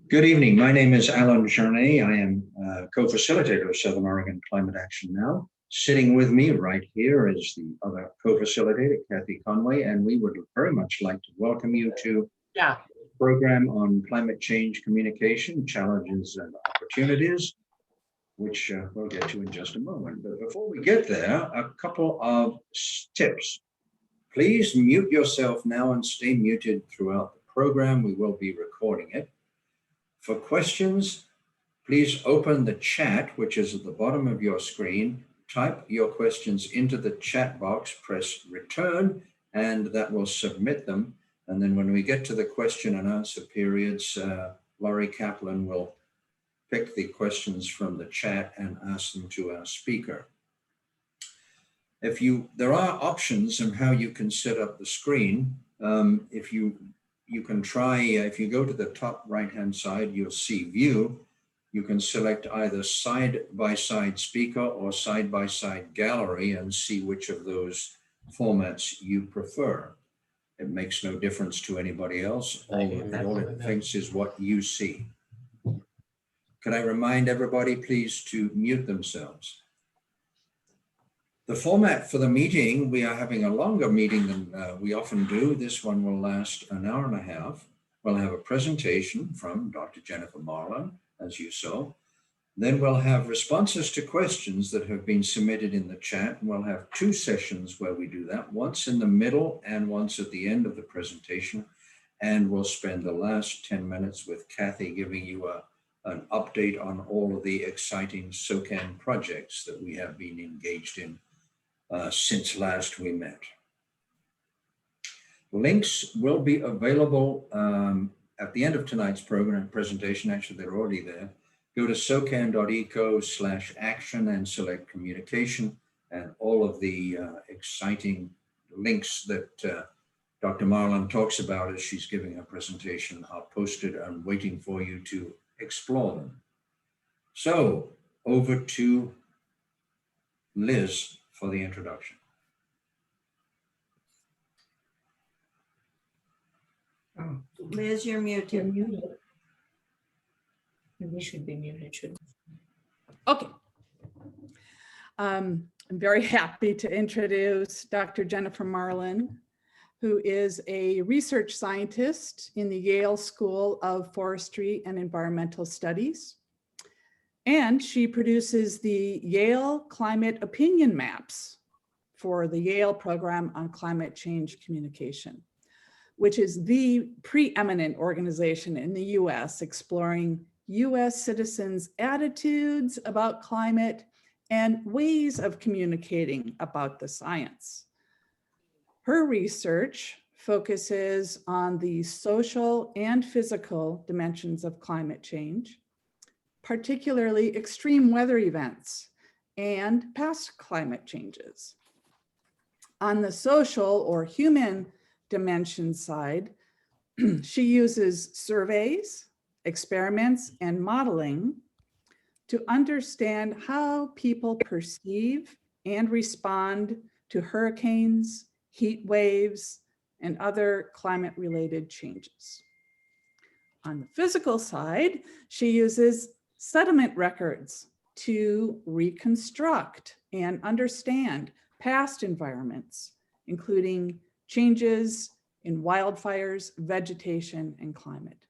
Good evening. My name is Alan Charnay. I am co-facilitator of Southern Oregon Climate Action Now. Sitting with me right here is the other co-facilitator, Kathy Conway, and we would very much like to welcome you to the program on climate change communication, challenges and opportunities, which we'll get to in just a moment. But before we get there, a couple of tips. Please mute yourself now and stay muted throughout the program. We will be recording it. For questions, please open the chat, which is at the bottom of your screen. Type your questions into the chat box, press return, and that will submit them. And then when we get to the question and answer periods, Laurie Kaplan will pick the questions from the chat and ask them to our speaker. There are options on how you can set up the screen. You can try, if you go to the top right-hand side, you'll see view. You can select either side-by-side speaker or side-by-side gallery and see which of those formats you prefer. It makes no difference to anybody else. All it thinks is what you see. Could I remind everybody, please, to mute themselves? The format for the meeting, we are having a longer meeting than we often do. This one will last an hour and a half. We'll have a presentation from Dr. Jennifer Marlon, as you saw. Then we'll have responses to questions that have been submitted in the chat. And we'll have two sessions where we do that, once in the middle and once at the end of the presentation. And we'll spend the last 10 minutes with Kathy giving you an update on all of the exciting SOCAN projects that we have been engaged in since last we met. Links will be available at the end of tonight's program presentation. Actually, they're already there. Go to socan.eco/action and select communication, and all of the exciting links that Dr. Marlon talks about as she's giving her presentation are posted and waiting for you to explore them. So over to Liz for the introduction. Liz, you're muted. We should be muted, shouldn't we? Okay. I'm very happy to introduce Dr. Jennifer Marlon, who is a research scientist in the Yale School of Forestry and Environmental Studies. And she produces the Yale Climate Opinion Maps for the Yale Program on Climate Change Communication, which is the preeminent organization in the US exploring US citizens' attitudes about climate and ways of communicating about the science. Her research focuses on the social and physical dimensions of climate change, particularly extreme weather events and past climate changes. On the social or human dimension side, she uses surveys, experiments, and modeling to understand how people perceive and respond to hurricanes, heat waves, and other climate-related changes. On the physical side, she uses sediment records to reconstruct and understand past environments, including changes in wildfires, vegetation, and climate.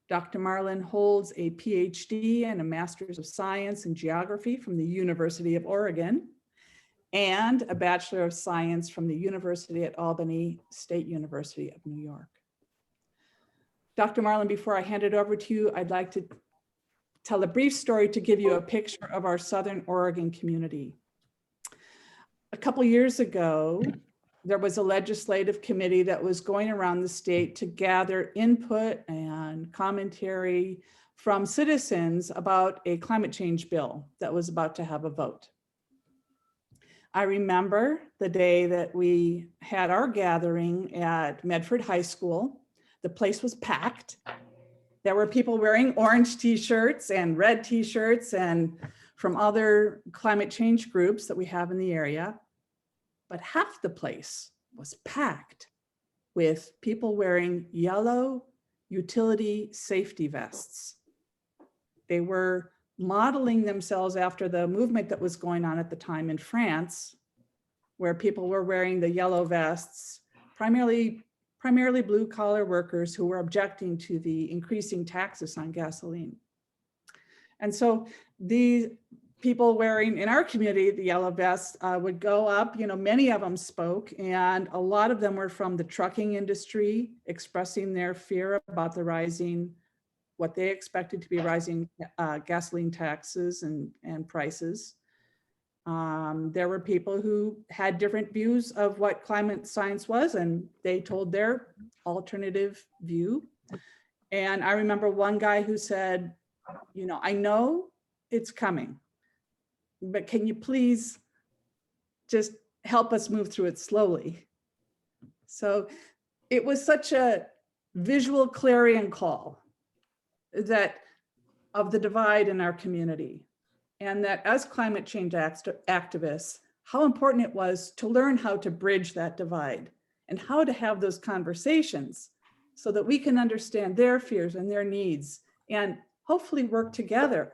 Dr. Marlon holds a PhD and a Master's of Science in Geography from the University of Oregon and a Bachelor of Science from the University at Albany State University of New York. Dr. Marlon, before I hand it over to you, I'd like to tell a brief story to give you a picture of our Southern Oregon community. A couple years ago, there was a legislative committee that was going around the state to gather input and commentary from citizens about a climate change bill that was about to have a vote. I remember the day that we had our gathering at Medford High School. The place was packed. There were people wearing orange t-shirts and red t-shirts and from other climate change groups that we have in the area. But half the place was packed with people wearing yellow utility safety vests. They were modeling themselves after the movement that was going on at the time in France, where people were wearing the yellow vests, primarily blue collar workers who were objecting to the increasing taxes on gasoline. And so these people wearing in our community, the yellow vests would go up, many of them spoke, and a lot of them were from the trucking industry, expressing their fear about the rising, what they expected to be rising gasoline taxes and prices. There were people who had different views of what climate science was, and they told their alternative view. And I remember one guy who said, I know it's coming, but can you please just help us move through it slowly? So it was such a visual clarion call that of the divide in our community. And that as climate change activists, how important it was to learn how to bridge that divide and how to have those conversations so that we can understand their fears and their needs and hopefully work together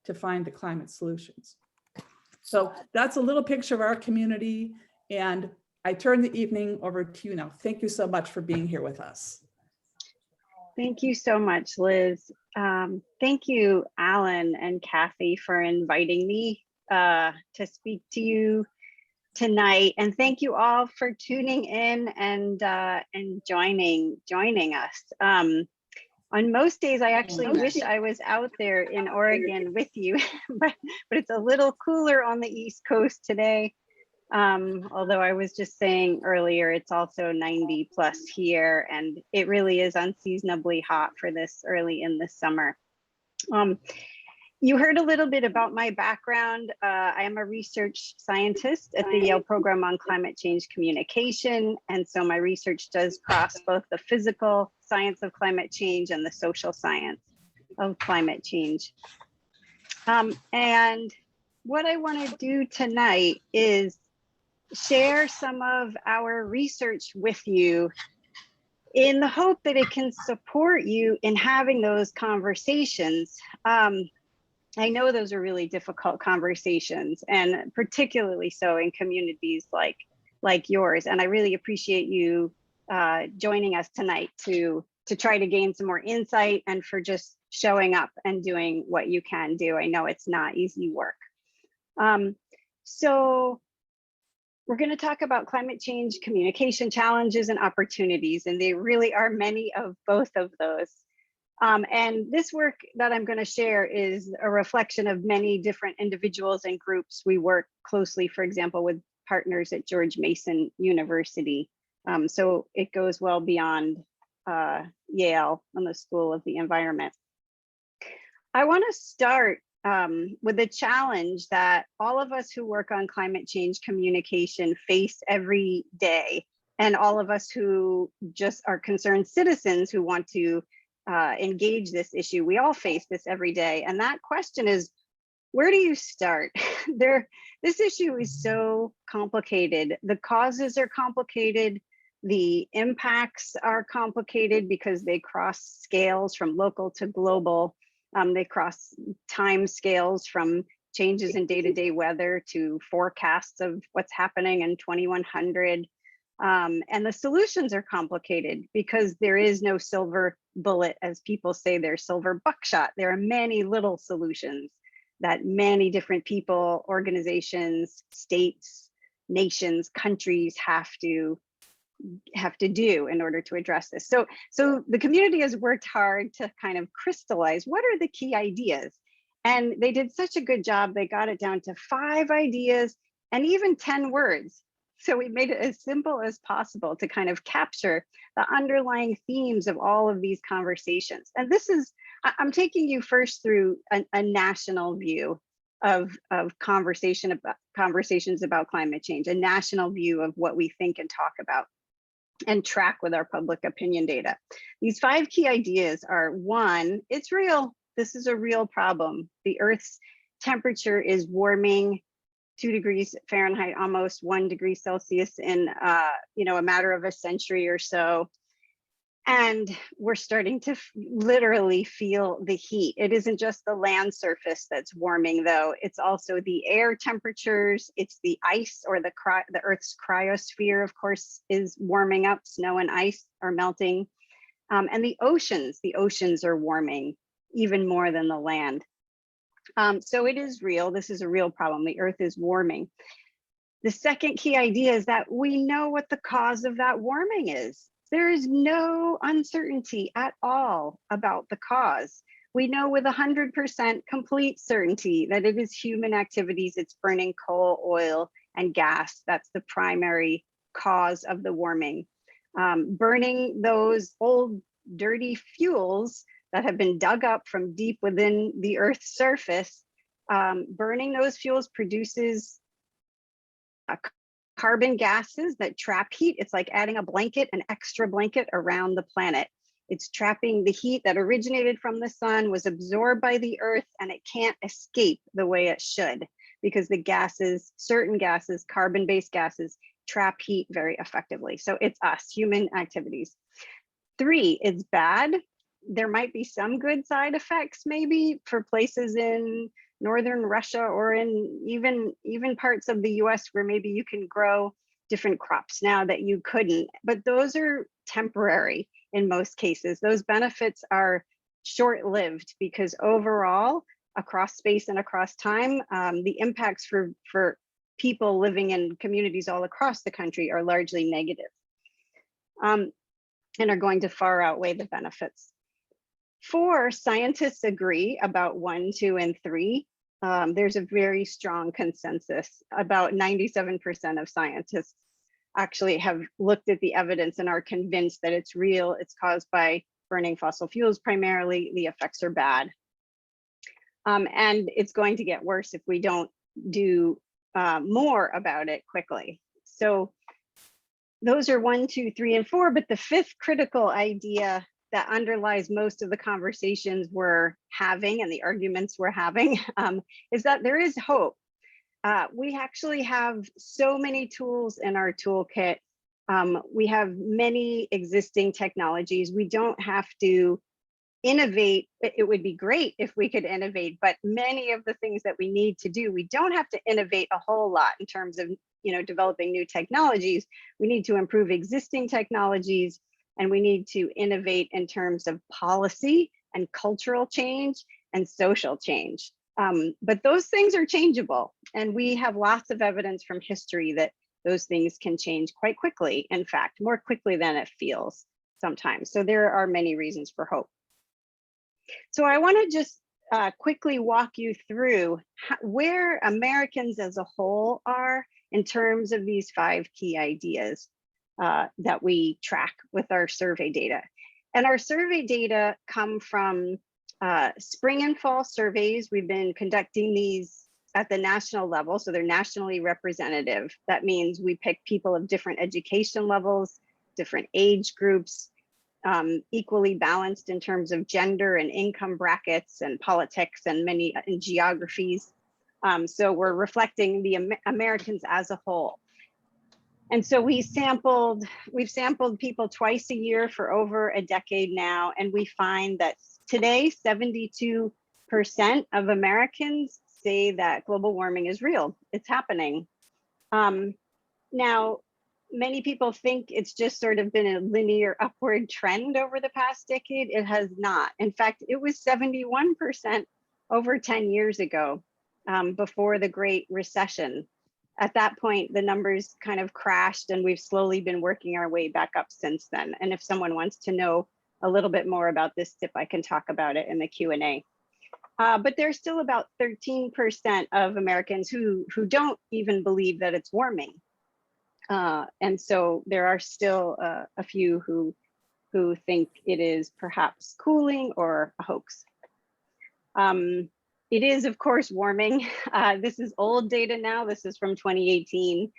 to find the climate solutions. So that's a little picture of our community, and I turn the evening over to you now. Thank you so much for being here with us. Thank you so much, Liz. Thank you, Alan and Kathy, for inviting me to speak to you tonight. And thank you all for tuning in and joining us. On most days, I actually wish I was out there in Oregon with you, but it's a little cooler on the East Coast today. Although I was just saying earlier, it's also 90 plus here, and it really is unseasonably hot for this early in the summer. You heard a little bit about my background. I am a research scientist at the Yale Program on Climate Change Communication, and so my research does cross both the physical science of climate change and the social science of climate change. And what I want to do tonight is share some of our research with you in the hope that it can support you in having those conversations. I know those are really difficult conversations, and particularly so in communities like yours. And I really appreciate you joining us tonight to try to gain some more insight and for just showing up and doing what you can do. I know it's not easy work. So we're going to talk about climate change communication challenges and opportunities, and they really are many of both of those. And this work that I'm going to share is a reflection of many different individuals and groups. We work closely, for example, with partners at George Mason University. So it goes well beyond Yale and the School of the Environment. I want to start with a challenge that all of us who work on climate change communication face every day, and all of us who just are concerned citizens who want to engage this issue. We all face this every day, and that question is, where do you start? This issue is so complicated. The causes are complicated. The impacts are complicated because they cross scales from local to global. They cross time scales from changes in day-to-day weather to forecasts of what's happening in 2100. And the solutions are complicated because there is no silver bullet, as people say, there's silver buckshot. There are many little solutions that many different people, organizations, states, nations, countries have to do in order to address this. So the community has worked hard to kind of crystallize what are the key ideas. And they did such a good job. They got it down to 5 ideas and even 10 words. So we made it as simple as possible to kind of capture the underlying themes of all of these conversations. And this is, I'm taking you first through a national view of conversations about climate change, a national view of what we think and talk about and track with our public opinion data. These 5 key ideas are: 1, it's real. This is a real problem. The Earth's temperature is warming 2 degrees Fahrenheit, almost 1 degree Celsius in a matter of a century or so. And we're starting to literally feel the heat. It isn't just the land surface that's warming, though. It's also the air temperatures. It's the ice, or the Earth's cryosphere, of course, is warming up. Snow and ice are melting. And the oceans are warming even more than the land. So it is real. This is a real problem. The Earth is warming. The second key idea is that we know what the cause of that warming is. There is no uncertainty at all about the cause. We know with 100% complete certainty that it is human activities. It's burning coal, oil, and gas. That's the primary cause of the warming. Burning those old dirty fuels that have been dug up from deep within the Earth's surface, burning those fuels produces carbon gases that trap heat. It's like adding a blanket, an extra blanket around the planet. It's trapping the heat that originated from the sun, was absorbed by the Earth, and it can't escape the way it should, because the gases, certain gases, carbon-based gases, trap heat very effectively. So it's us, human activities. 3, it's bad. There might be some good side effects, maybe for places in northern Russia, or in even parts of the US where maybe you can grow different crops now that you couldn't, but those are temporary in most cases. Those benefits are short-lived, because overall, across space and across time, the impacts for people living in communities all across the country are largely negative, and are going to far outweigh the benefits. 4, scientists agree about 1, 2, and 3. There's a very strong consensus. About 97% of scientists actually have looked at the evidence and are convinced that it's real. It's caused by burning fossil fuels primarily. The effects are bad. And it's going to get worse if we don't do more about it quickly. So those are 1, 2, 3, and 4. But the 5th critical idea that underlies most of the conversations we're having and the arguments we're having is that there is hope. We actually have so many tools in our toolkit. We have many existing technologies. We don't have to innovate. It would be great if we could innovate, but many of the things that we need to do, we don't have to innovate a whole lot in terms of, developing new technologies. We need to improve existing technologies, and we need to innovate in terms of policy and cultural change and social change. But those things are changeable, and we have lots of evidence from history that those things can change quite quickly. In fact, more quickly than it feels sometimes. So there are many reasons for hope. So I want to just quickly walk you through where Americans as a whole are in terms of these 5 key ideas that we track with our survey data. And our survey data come from spring and fall surveys. We've been conducting these at the national level, so they're nationally representative. That means we pick people of different education levels, different age groups, equally balanced in terms of gender and income brackets and politics and many in geographies. So we're reflecting the Americans as a whole. And so we've sampled people twice a year for over a decade now, and we find that today 72% of Americans say that global warming is real. It's happening. Now, many people think it's just sort of been a linear upward trend over the past decade. It has not. In fact, it was 71% over 10 years ago, before the Great Recession. At that point, the numbers kind of crashed, and we've slowly been working our way back up since then. And if someone wants to know a little bit more about this tip, I can talk about it in the Q&A. But there's still about 13% of Americans who don't even believe that it's warming. And so there are still a few who think it is perhaps cooling or a hoax. It is, of course, warming. This is old data now. This is from 2018,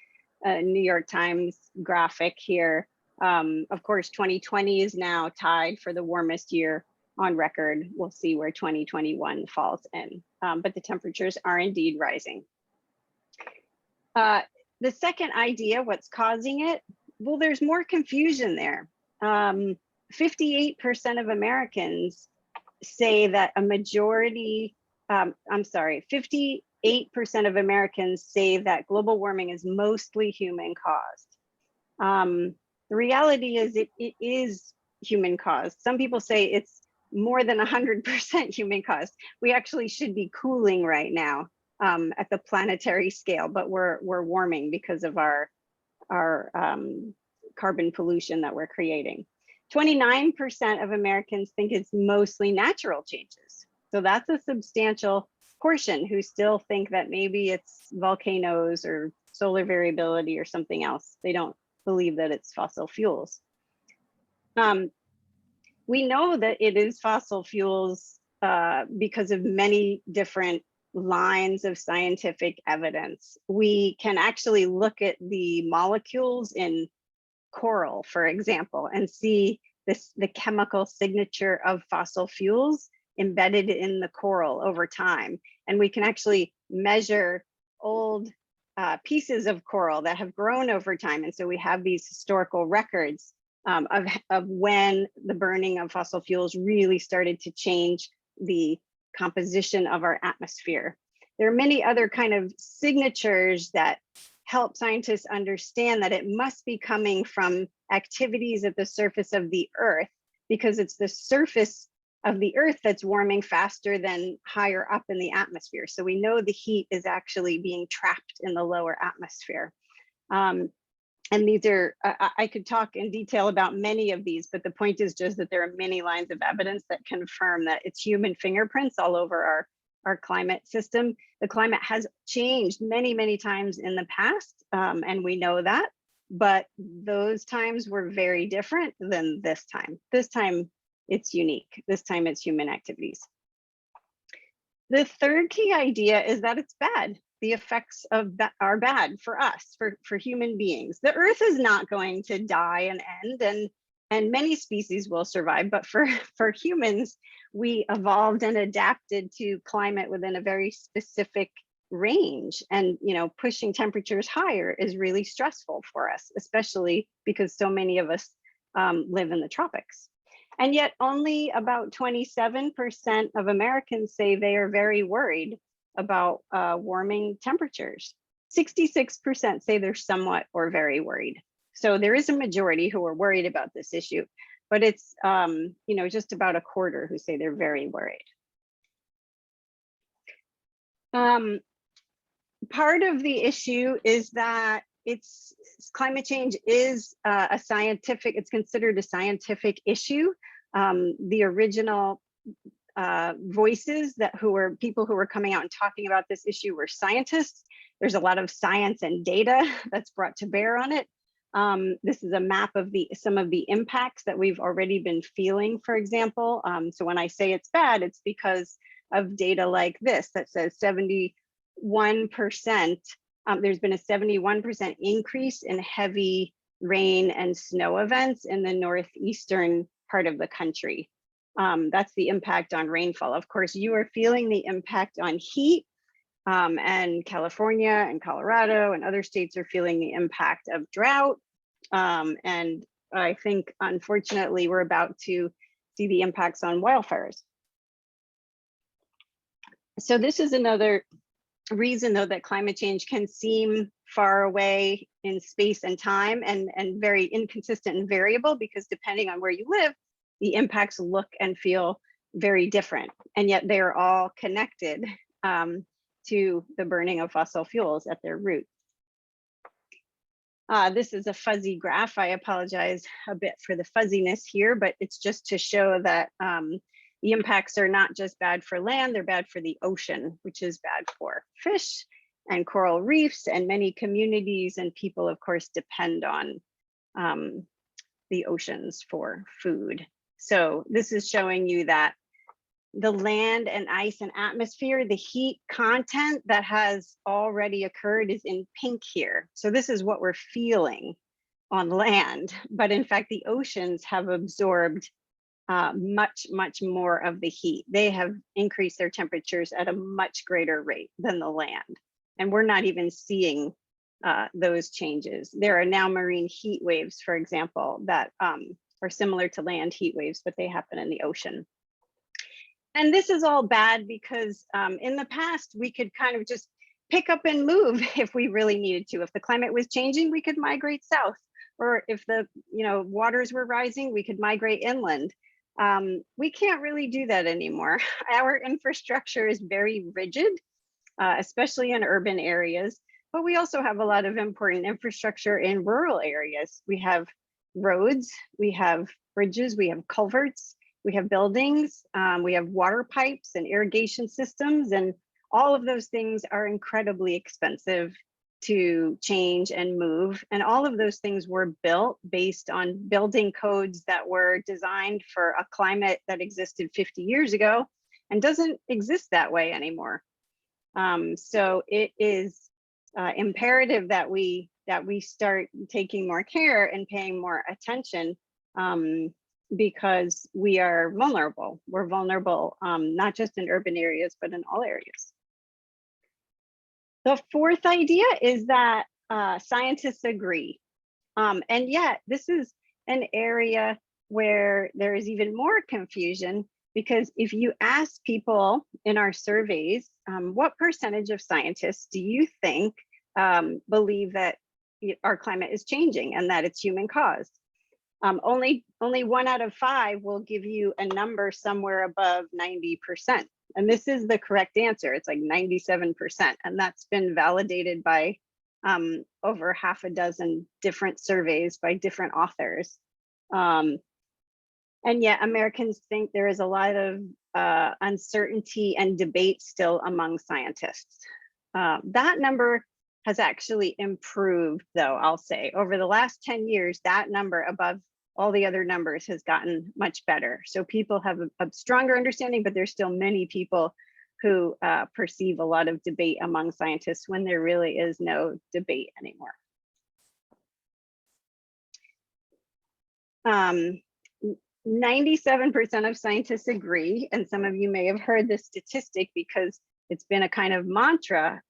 New York Times graphic here. Of course, 2020 is now tied for the warmest year on record. We'll see where 2021 falls in, but the temperatures are indeed rising. The second idea, what's causing it? Well, there's more confusion there. 58% of Americans say that a majority, 58% of Americans say that global warming is mostly human caused. The reality is it is human caused. Some people say it's more than 100% human caused. We actually should be cooling right now at the planetary scale, but we're warming because of our carbon pollution that we're creating. 29% of Americans think it's mostly natural changes. So that's a substantial portion who still think that maybe it's volcanoes or solar variability or something else. They don't believe that it's fossil fuels. We know that it is fossil fuels because of many different lines of scientific evidence. We can actually look at the molecules in coral, for example, and see the chemical signature of fossil fuels embedded in the coral over time. And we can actually measure old pieces of coral that have grown over time. And so we have these historical records of when the burning of fossil fuels really started to change the composition of our atmosphere. There are many other kind of signatures that help scientists understand that it must be coming from activities at the surface of the Earth, because it's the surface of the Earth that's warming faster than higher up in the atmosphere. So we know the heat is actually being trapped in the lower atmosphere. And these are, I could talk in detail about many of these, but the point is just that there are many lines of evidence that confirm that it's human fingerprints all over our climate system. The climate has changed many, many times in the past, and we know that, but those times were very different than this time. This time it's unique. This time it's human activities. The third key idea is that it's bad. The effects of that are bad for us, for human beings. The Earth is not going to die and end, and many species will survive, but for humans, we evolved and adapted to climate within a very specific range. And pushing temperatures higher is really stressful for us, especially because so many of us live in the tropics. And yet only about 27% of Americans say they are very worried about warming temperatures. 66% say they're somewhat or very worried. So there is a majority who are worried about this issue, but it's just about a quarter who say they're very worried. Part of the issue is that climate change is it's considered a scientific issue. The original voices people who were coming out and talking about this issue were scientists. There's a lot of science and data that's brought to bear on it. This is a map of some of the impacts that we've already been feeling, for example. So when I say it's bad, it's because of data like this that says 71%. There's been a 71% increase in heavy rain and snow events in the northeastern part of the country. That's the impact on rainfall. Of course, you are feeling the impact on heat, and California and Colorado and other states are feeling the impact of drought. And I think, unfortunately, we're about to see the impacts on wildfires. So this is another reason, though, that climate change can seem far away in space and time and very inconsistent and variable, because depending on where you live, the impacts look and feel very different, and yet they're all connected to the burning of fossil fuels at their root. This is a fuzzy graph. I apologize a bit for the fuzziness here, but it's just to show that the impacts are not just bad for land, they're bad for the ocean, which is bad for fish and coral reefs, and many communities and people, of course, depend on the oceans for food. So this is showing you that the land and ice and atmosphere, the heat content that has already occurred is in pink here. So this is what we're feeling on land, but in fact, the oceans have absorbed much, much more of the heat. They have increased their temperatures at a much greater rate than the land. And we're not even seeing those changes. There are now marine heat waves, for example, that are similar to land heat waves, but they happen in the ocean. And this is all bad because in the past, we could kind of just pick up and move if we really needed to. If the climate was changing, we could migrate south. Or if the waters were rising, we could migrate inland. We can't really do that anymore. Our infrastructure is very rigid, especially in urban areas, but we also have a lot of important infrastructure in rural areas. We have roads, we have bridges, we have culverts, we have buildings, we have water pipes and irrigation systems, and all of those things are incredibly expensive to change and move. And all of those things were built based on building codes that were designed for a climate that existed 50 years ago and doesn't exist that way anymore. So it is imperative that we start taking more care and paying more attention, because we are vulnerable. We're vulnerable, not just in urban areas, but in all areas. The fourth idea is that scientists agree. And yet this is an area where there is even more confusion, because if you ask people in our surveys, what percentage of scientists do you think believe that our climate is changing and that it's human caused? Only 1 out of 5 will give you a number somewhere above 90%. And this is the correct answer. It's like 97%. And that's been validated by over half a dozen different surveys by different authors. And yet Americans think there is a lot of uncertainty and debate still among scientists. That number has actually improved, though, I'll say. Over the last 10 years, that number above all the other numbers has gotten much better. So people have a stronger understanding, but there's still many people who perceive a lot of debate among scientists when there really is no debate anymore. 97% of scientists agree, and some of you may have heard this statistic because it's been a kind of mantra,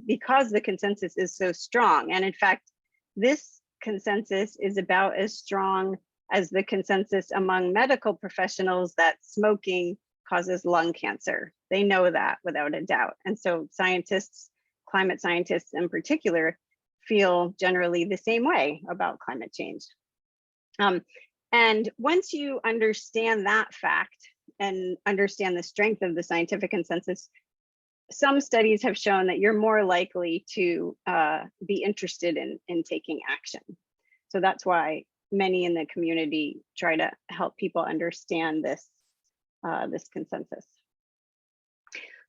because the consensus is so strong. And in fact, this consensus is about as strong as the consensus among medical professionals that smoking causes lung cancer. They know that without a doubt. And so scientists, climate scientists in particular, feel generally the same way about climate change. And once you understand that fact and understand the strength of the scientific consensus, some studies have shown that you're more likely to be interested in taking action. So that's why many in the community try to help people understand this, this consensus.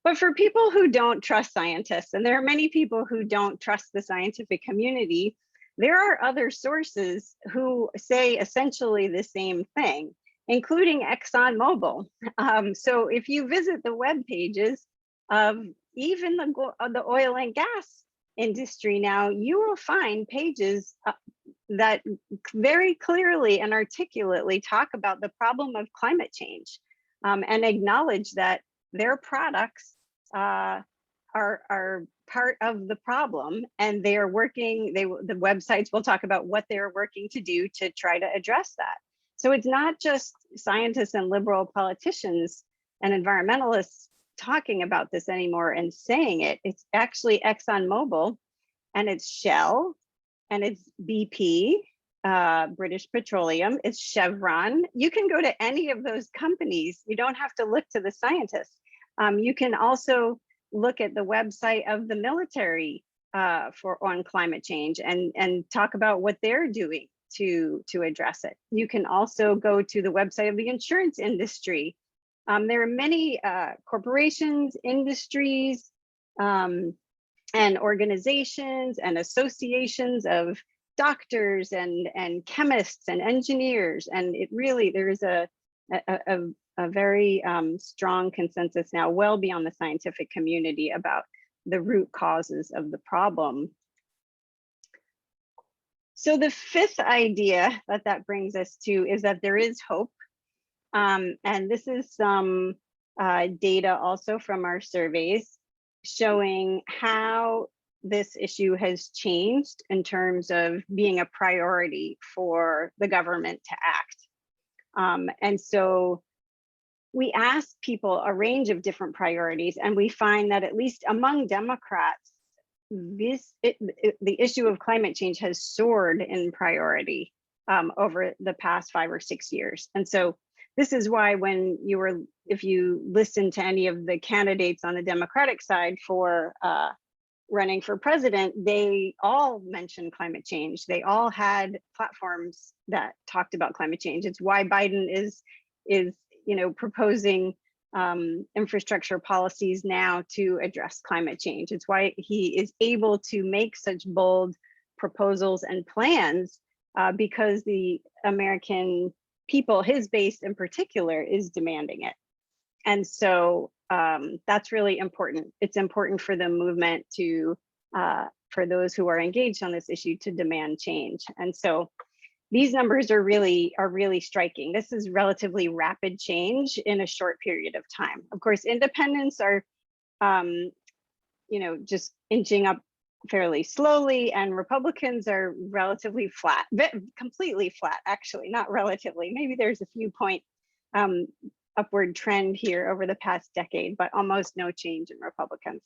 But for people who don't trust scientists, and there are many people who don't trust the scientific community, there are other sources who say essentially the same thing, including ExxonMobil. So if you visit the web pages of even the oil and gas industry now, you will find pages that very clearly and articulately talk about the problem of climate change, and acknowledge that their products are part of the problem, and they are working, the websites will talk about what they're working to do to try to address that. So it's not just scientists and liberal politicians and environmentalists talking about this anymore and saying it. It's actually ExxonMobil, and it's Shell, and it's BP, British Petroleum, it's Chevron. You can go to any of those companies. You don't have to look to the scientists. You can also look at the website of the military on climate change and talk about what they're doing to address it. You can also go to the website of the insurance industry. There are many corporations, industries, and organizations and associations of doctors and chemists and engineers. And it really, there is a very strong consensus now, well beyond the scientific community, about the root causes of the problem. So the fifth idea that brings us to is that there is hope. And this is some data also from our surveys showing how this issue has changed in terms of being a priority for the government to act. And so we asked people a range of different priorities, and we find that at least among Democrats, the issue of climate change has soared in priority over the past 5 or 6 years. And so this is why if you listen to any of the candidates on the Democratic side for running for president, they all mentioned climate change. They all had platforms that talked about climate change. It's why Biden is proposing infrastructure policies now to address climate change. It's why he is able to make such bold proposals and plans because the American people, his base in particular, is demanding it. And so that's really important. It's important for the movement to, for those who are engaged on this issue, to demand change. And so these numbers are really striking. This is relatively rapid change in a short period of time. Of course, independents are, just inching up fairly slowly, and Republicans are relatively flat, completely flat, actually, not relatively. Maybe there's a few point upward trend here over the past decade, but almost no change in Republicans.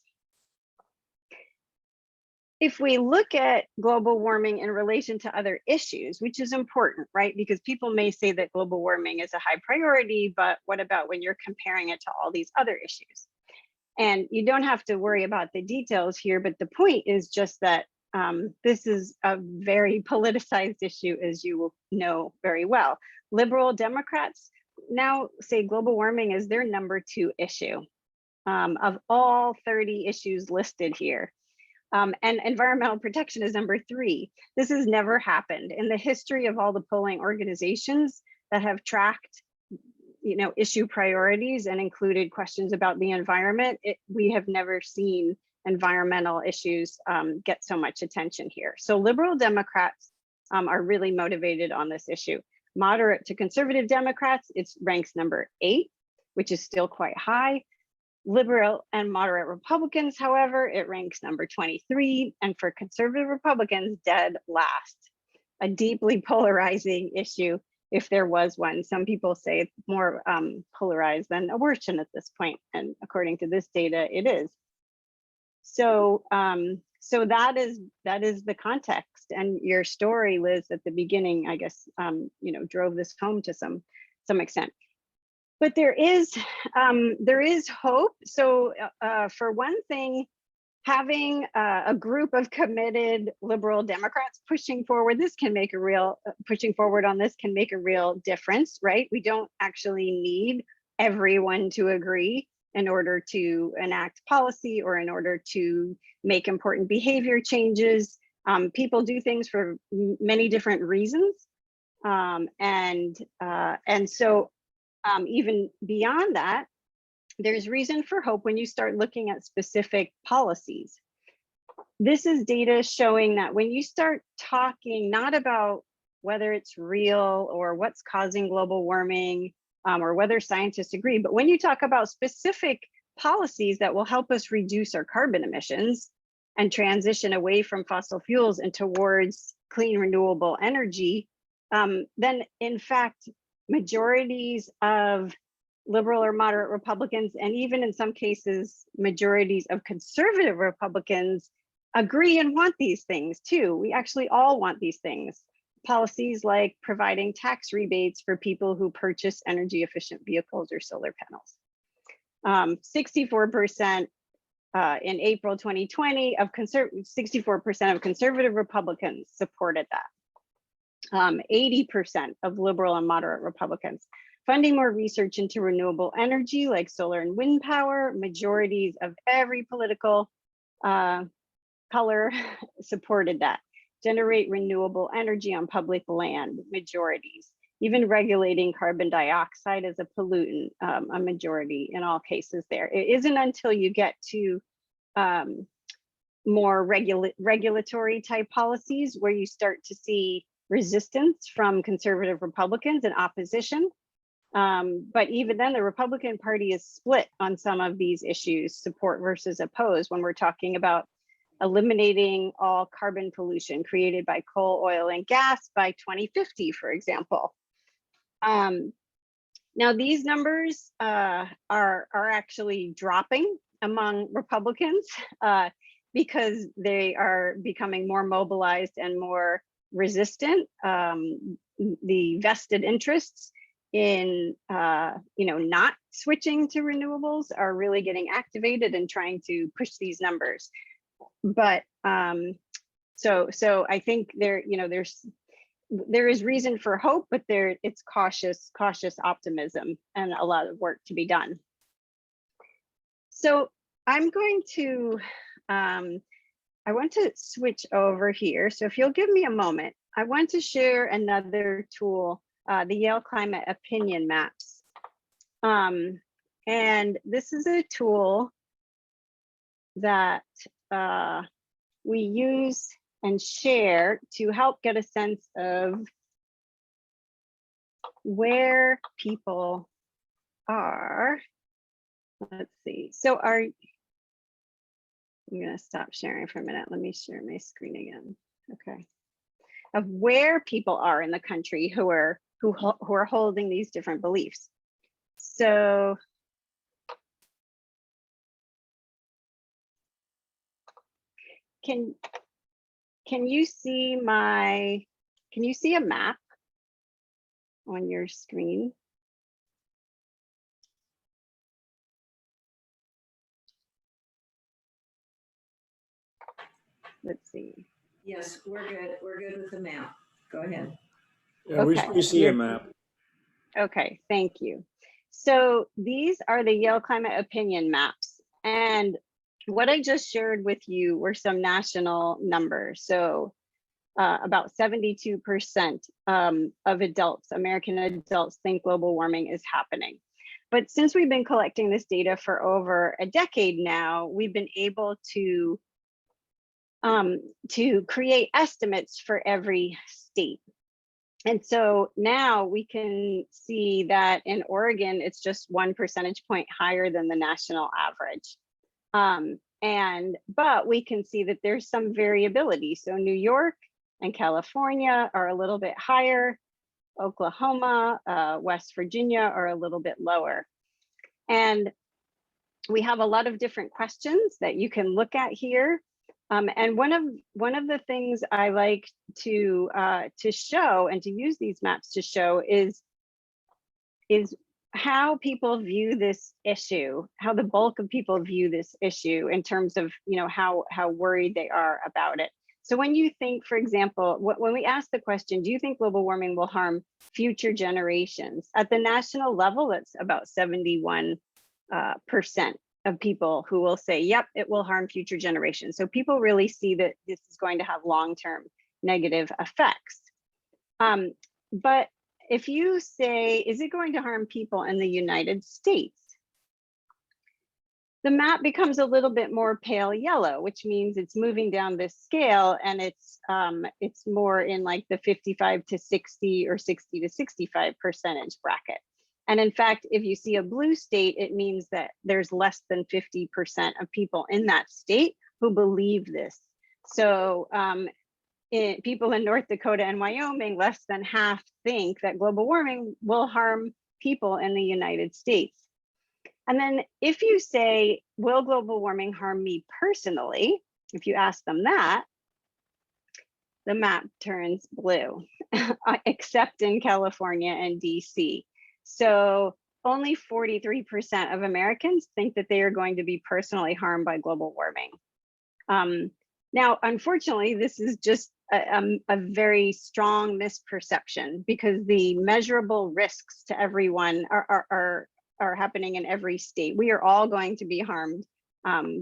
If we look at global warming in relation to other issues, which is important, right? Because people may say that global warming is a high priority, but what about when you're comparing it to all these other issues? And you don't have to worry about the details here, but the point is just that this is a very politicized issue, as you will know very well. Liberal Democrats now say global warming is their #2 issue of all 30 issues listed here. And environmental protection is #3. This has never happened in the history of all the polling organizations that have tracked issue priorities and included questions about the environment. We have never seen environmental issues get so much attention here. So liberal Democrats are really motivated on this issue. Moderate to conservative Democrats, it ranks #8, which is still quite high. Liberal and moderate Republicans, however, it ranks #23, and for conservative Republicans, dead last. A deeply polarizing issue, if there was one. Some people say it's more polarized than abortion at this point, and according to this data, it is. So, that is the context, and your story, Liz, at the beginning, I guess, drove this home to some extent. But there is hope. So for one thing, having a group of committed liberal Democrats pushing forward on this can make a real difference, right? We don't actually need everyone to agree in order to enact policy or in order to make important behavior changes. People do things for many different reasons. And so even beyond that, there's reason for hope when you start looking at specific policies. This is data showing that when you start talking not about whether it's real or what's causing global warming or whether scientists agree, but when you talk about specific policies that will help us reduce our carbon emissions and transition away from fossil fuels and towards clean renewable energy, then in fact, majorities of liberal or moderate Republicans, and even in some cases, majorities of conservative Republicans agree and want these things too. We actually all want these things. Policies like providing tax rebates for people who purchase energy efficient vehicles or solar panels. 64% in April 2020 of 64% of conservative Republicans supported that. 80% of liberal and moderate Republicans. Funding more research into renewable energy like solar and wind power, majorities of every political color supported that. Generate renewable energy on public land, majorities. Even regulating carbon dioxide as a pollutant, a majority in all cases there. It isn't until you get to more regulatory type policies where you start to see resistance from conservative Republicans and opposition. But even then, the Republican Party is split on some of these issues, support versus oppose, when we're talking about eliminating all carbon pollution created by coal, oil, and gas by 2050, for example. Now, these numbers are actually dropping among Republicans because they are becoming more mobilized and more resistant. The vested interests in not switching to renewables are really getting activated and trying to push these numbers. But so I think there is reason for hope, but it's cautious optimism and a lot of work to be done. So I'm going to I want to switch over here. So if you'll give me a moment, I want to share another tool, the Yale Climate Opinion Maps. And this is a tool that we use and share to help get a sense of where people are. Let's see. So I'm going to stop sharing for a minute. Let me share my screen again. Okay. Of where people are in the country who are holding these different beliefs. So can you see a map on your screen? Let's see. Yes, we're good. We're good with the map. Go ahead. Yeah, Okay. we see a map. Okay, thank you. So these are the Yale Climate Opinion Maps. And what I just shared with you were some national numbers. So about 72% of adults, American adults, think global warming is happening. But since we've been collecting this data for over a decade now, we've been able to create estimates for every state. And so now we can see that in Oregon, it's just 1 percentage point higher than the national average. But we can see that there's some variability. So New York and California are a little bit higher. Oklahoma, West Virginia are a little bit lower. And we have a lot of different questions that you can look at here. And one of the things I like to show and to use these maps to show is how people view this issue, how the bulk of people view this issue in terms of how worried they are about it. So when you think, for example, when we ask the question, do you think global warming will harm future generations? At the national level, it's about 71% of people who will say, yep, it will harm future generations. So people really see that this is going to have long-term negative effects. But if you say, is it going to harm people in the United States? The map becomes a little bit more pale yellow, which means it's moving down this scale, and it's more in like the 55 to 60 or 60 to 65% bracket. And in fact, if you see a blue state, it means that there's less than 50% of people in that state who believe this. So people in North Dakota and Wyoming, less than half think that global warming will harm people in the United States. And then if you say, will global warming harm me personally? If you ask them that, the map turns blue, except in California and DC. So only 43% of Americans think that they are going to be personally harmed by global warming. Now, unfortunately, this is just a very strong misperception because the measurable risks to everyone are happening in every state. We are all going to be harmed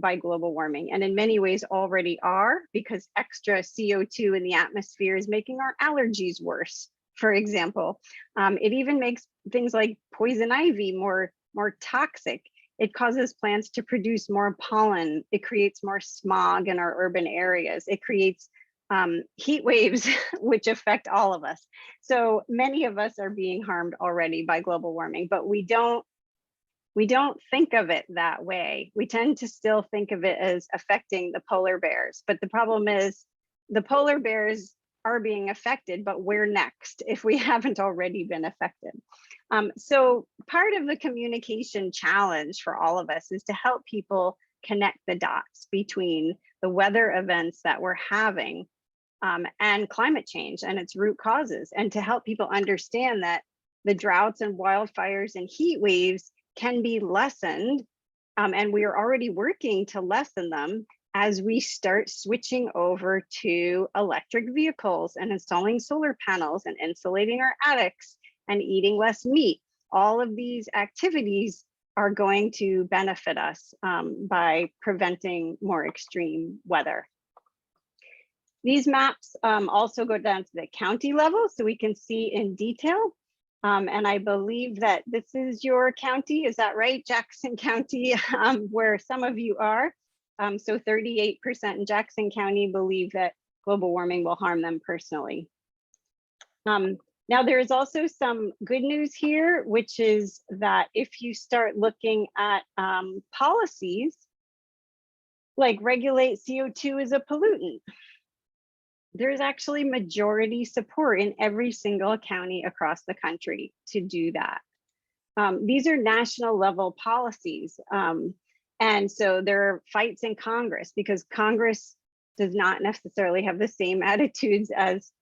by global warming, and in many ways already are, because extra CO2 in the atmosphere is making our allergies worse. For example, it even makes things like poison ivy more toxic. It causes plants to produce more pollen. It creates more smog in our urban areas. It creates heat waves, which affect all of us. So many of us are being harmed already by global warming, but we don't we don't think of it that way. We tend to still think of it as affecting the polar bears. But the problem is the polar bears are being affected, but we're next if we haven't already been affected. So part of the communication challenge for all of us is to help people connect the dots between the weather events that we're having and climate change and its root causes, and to help people understand that the droughts and wildfires and heat waves can be lessened, and we are already working to lessen them as we start switching over to electric vehicles and installing solar panels and insulating our attics and eating less meat. All of these activities are going to benefit us by preventing more extreme weather. These maps also go down to the county level so we can see in detail. And I believe that this is your county, is that right? Jackson County, where some of you are. So 38% in Jackson County believe that global warming will harm them personally. Now there is also some good news here, which is that if you start looking at policies like regulate CO2 as a pollutant, there's actually majority support in every single county across the country to do that. These are national level policies. And so there are fights in Congress because Congress does not necessarily have the same attitudes as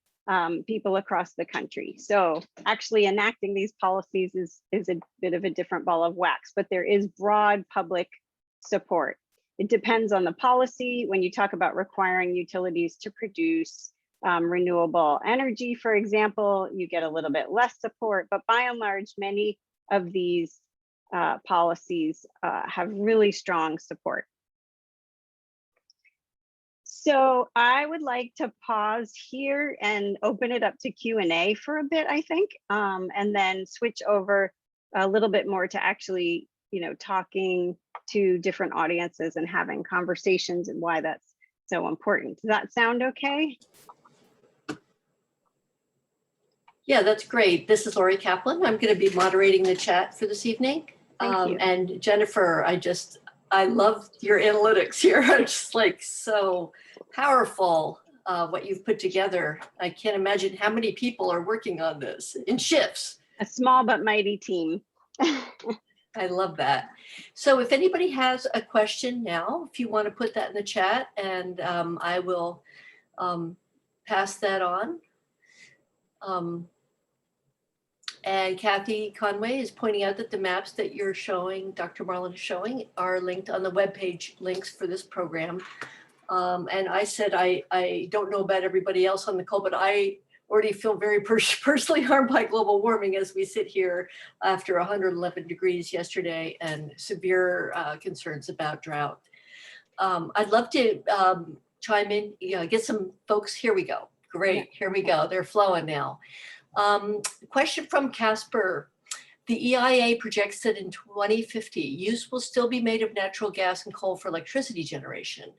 people across the country. So actually enacting these policies is a bit of a different ball of wax, but there is broad public support. It depends on the policy. When you talk about requiring utilities to produce renewable energy, for example, you get a little bit less support, but by and large, many of these policies have really strong support. So I would like to pause here and open it up to Q&A for a bit, I think, and then switch over a little bit more to actually, talking to different audiences and having conversations and why that's so important. Does that sound okay? Yeah, that's great. This is Lori Kaplan. I'm going to be moderating the chat for this evening. Thank you. And Jennifer, I love your analytics here. It's just like so powerful what you've put together. I can't imagine how many people are working on this in shifts. A small but mighty team. I love that. So if anybody has a question now, if you want to put that in the chat, and I will pass that on. And Kathy Conway is pointing out that the maps that you're showing, Dr. Marlon is showing, are linked on the webpage links for this program. And I said, I don't know about everybody else on the call, but I already feel very personally harmed by global warming as we sit here after 111 degrees yesterday and severe concerns about drought. I'd love to chime in, get some folks. Here we go. Great. Here we go. They're flowing now. Question from Casper. The EIA projects that in 2050, use will still be made of natural gas and coal for electricity generation.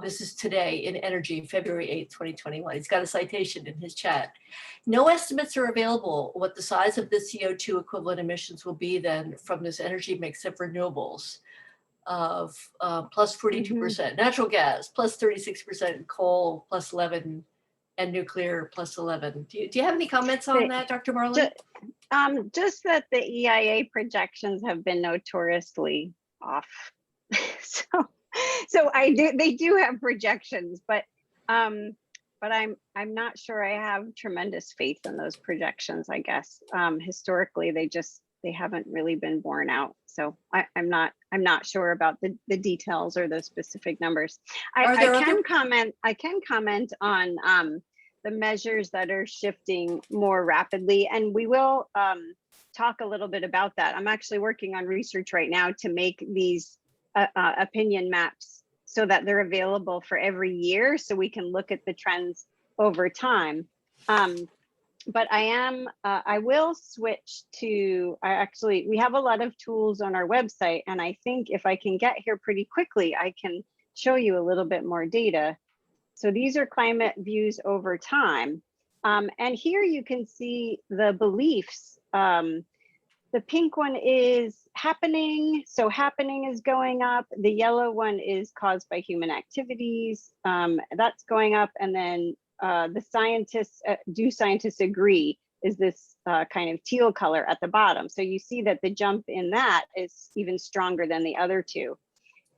This is today in Energy, February 8th, 2021. He's got a citation in his chat. No estimates are available what the size of the CO2 equivalent emissions will be then from this energy mix of renewables of plus 42%, natural gas plus 36%, coal plus 11%, and nuclear plus 11%. Do you have any comments on that, Dr. Marlon? Just that the EIA projections have been notoriously off. So they do have projections, but I'm not sure I have tremendous faith in those projections, I guess. Historically, they haven't really been borne out. So I'm not sure about the details or the specific numbers. I can comment on the measures that are shifting more rapidly, and we will talk a little bit about that. I'm actually working on research right now to make these opinion maps so that they're available for every year, so we can look at the trends over time. But I will switch to, we have a lot of tools on our website, and I think if I can get here pretty quickly, I can show you a little bit more data. So these are climate views over time. And here you can see the beliefs. The pink one is happening. So happening is going up. The yellow one is caused by human activities. That's going up. And then the scientists, do scientists agree, is this kind of teal color at the bottom. So you see that the jump in that is even stronger than the other two.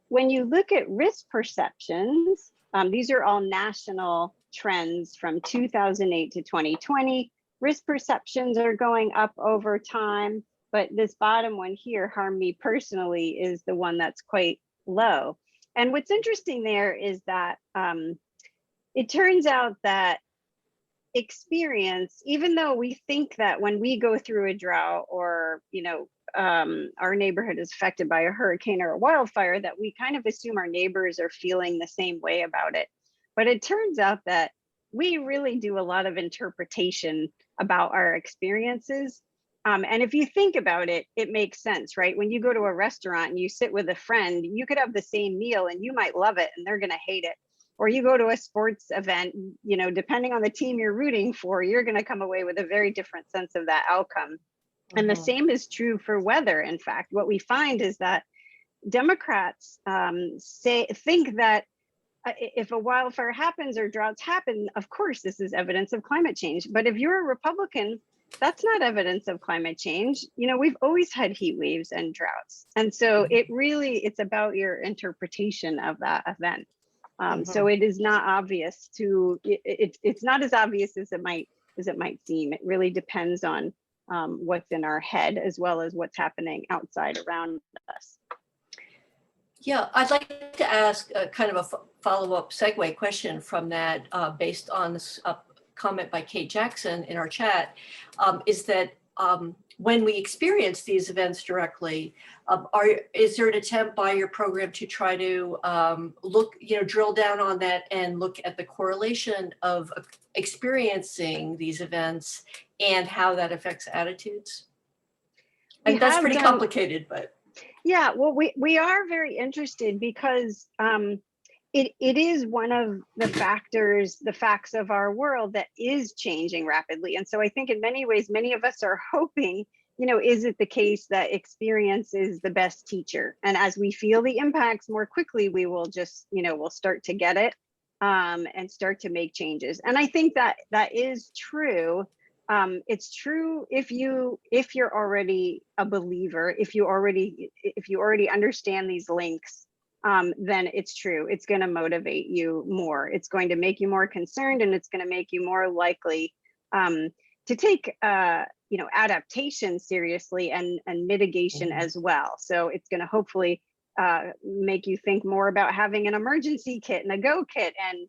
When you look at risk perceptions, these are all national trends from 2008 to 2020. Risk perceptions are going up over time, but this bottom one here, harm me personally, is the one that's quite low. And what's interesting there is that it turns out that experience, even though we think that when we go through a drought or, our neighborhood is affected by a hurricane or a wildfire, that we kind of assume our neighbors are feeling the same way about it. But it turns out that we really do a lot of interpretation about our experiences. And if you think about it, it makes sense, right? When you go to a restaurant and you sit with a friend, you could have the same meal and you might love it and they're going to hate it. Or you go to a sports event, depending on the team you're rooting for, you're going to come away with a very different sense of that outcome. And the same is true for weather. In fact, what we find is that Democrats think that if a wildfire happens or droughts happen, of course, this is evidence of climate change. But if you're a Republican, that's not evidence of climate change. We've always had heat waves and droughts. And so it's about your interpretation of that event. So it is not obvious it's not as obvious as it might seem. It really depends on what's in our head as well as what's happening outside around us. Yeah, I'd like to ask a kind of a follow-up segue question from that, based on this comment by Kate Jackson in our chat, is that when we experience these events directly, is there an attempt by your program to try to drill down on that and look at the correlation of experiencing these events and how that affects attitudes? And that's pretty complicated, but. Yeah, well, we are very interested because it is one of the facts of our world that is changing rapidly. And so I think in many ways, many of us are hoping, is it the case that experience is the best teacher? And as we feel the impacts more quickly, we will just, we'll start to get it and start to make changes. And I think that is true. It's true if you're already a believer, if you already understand these links, then it's true. It's going to motivate you more. It's going to make you more concerned, and it's going to make you more likely to take adaptation seriously and mitigation as well. So it's going to hopefully make you think more about having an emergency kit and a go kit, and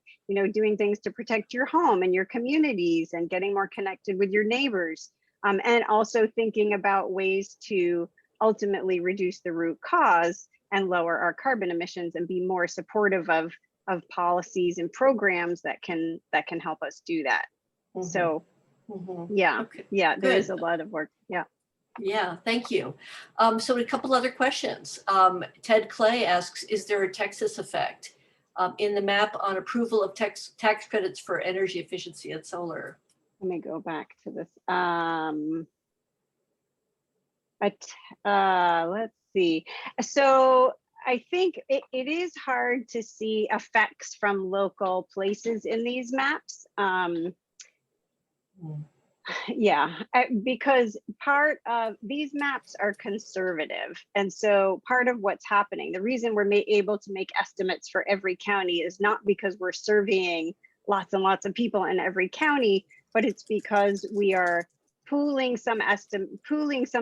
doing things to protect your home and your communities, and getting more connected with your neighbors, and also thinking about ways to ultimately reduce the root cause and lower our carbon emissions, and be more supportive of policies and programs that can help us do that. So yeah, okay. Yeah, there is a lot of work. Yeah, thank you. So a couple other questions. Ted Clay asks, is there a Texas effect in the map on approval of tax credits for energy efficiency and solar? Let me go back to this. Let's see. So I think it is hard to see effects from local places in these maps. Yeah, because part of these maps are conservative. And so part of what's happening, the reason we're able to make estimates for every county is not because we're surveying lots and lots of people in every county, but it's because we are pooling some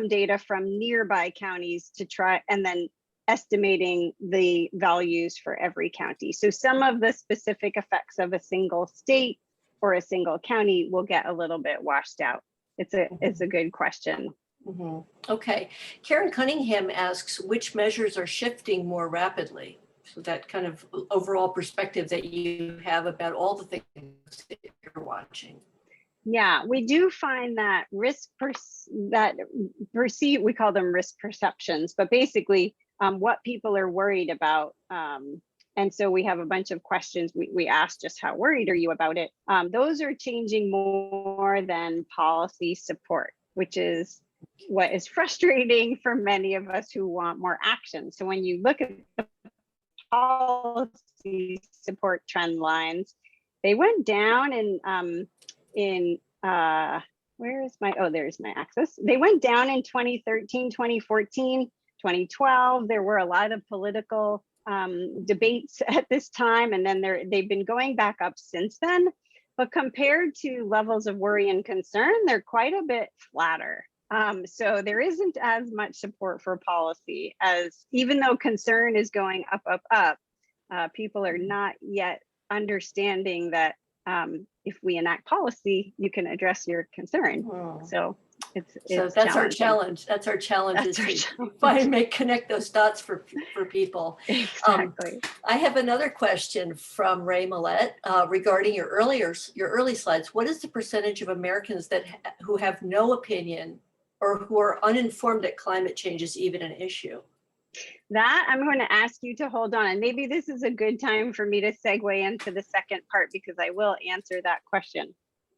data from nearby counties to try, and then estimating the values for every county. So some of the specific effects of a single state or a single county will get a little bit washed out. It's a good question. Okay, Karen Cunningham asks, which measures are shifting more rapidly? So that kind of overall perspective that you have about all the things that you're watching. Yeah, we do find that we call them risk perceptions, but basically what people are worried about. And so we have a bunch of questions. We asked just how worried are you about it? Those are changing more than policy support, which is what is frustrating for many of us who want more action. So when you look at the policy support trend lines, they went down in where is my, oh, there's my axis. They went down in 2013, 2014, 2012. There were a lot of political debates at this time, and then they've been going back up since then. But compared to levels of worry and concern, they're quite a bit flatter. So there isn't as much support for policy, as even though concern is going up, up, up, people are not yet understanding that if we enact policy, you can address your concern. Oh. So So that's our challenge. That's our challenge, That's our is to challenge. find, connect those dots for people. Exactly. I have another question from Ray Millette regarding your early slides. What is the percentage of Americans who have no opinion or who are uninformed that climate change is even an issue? That I'm going to ask you to hold on, and maybe this is a good time for me to segue into the second part, because I will answer that question.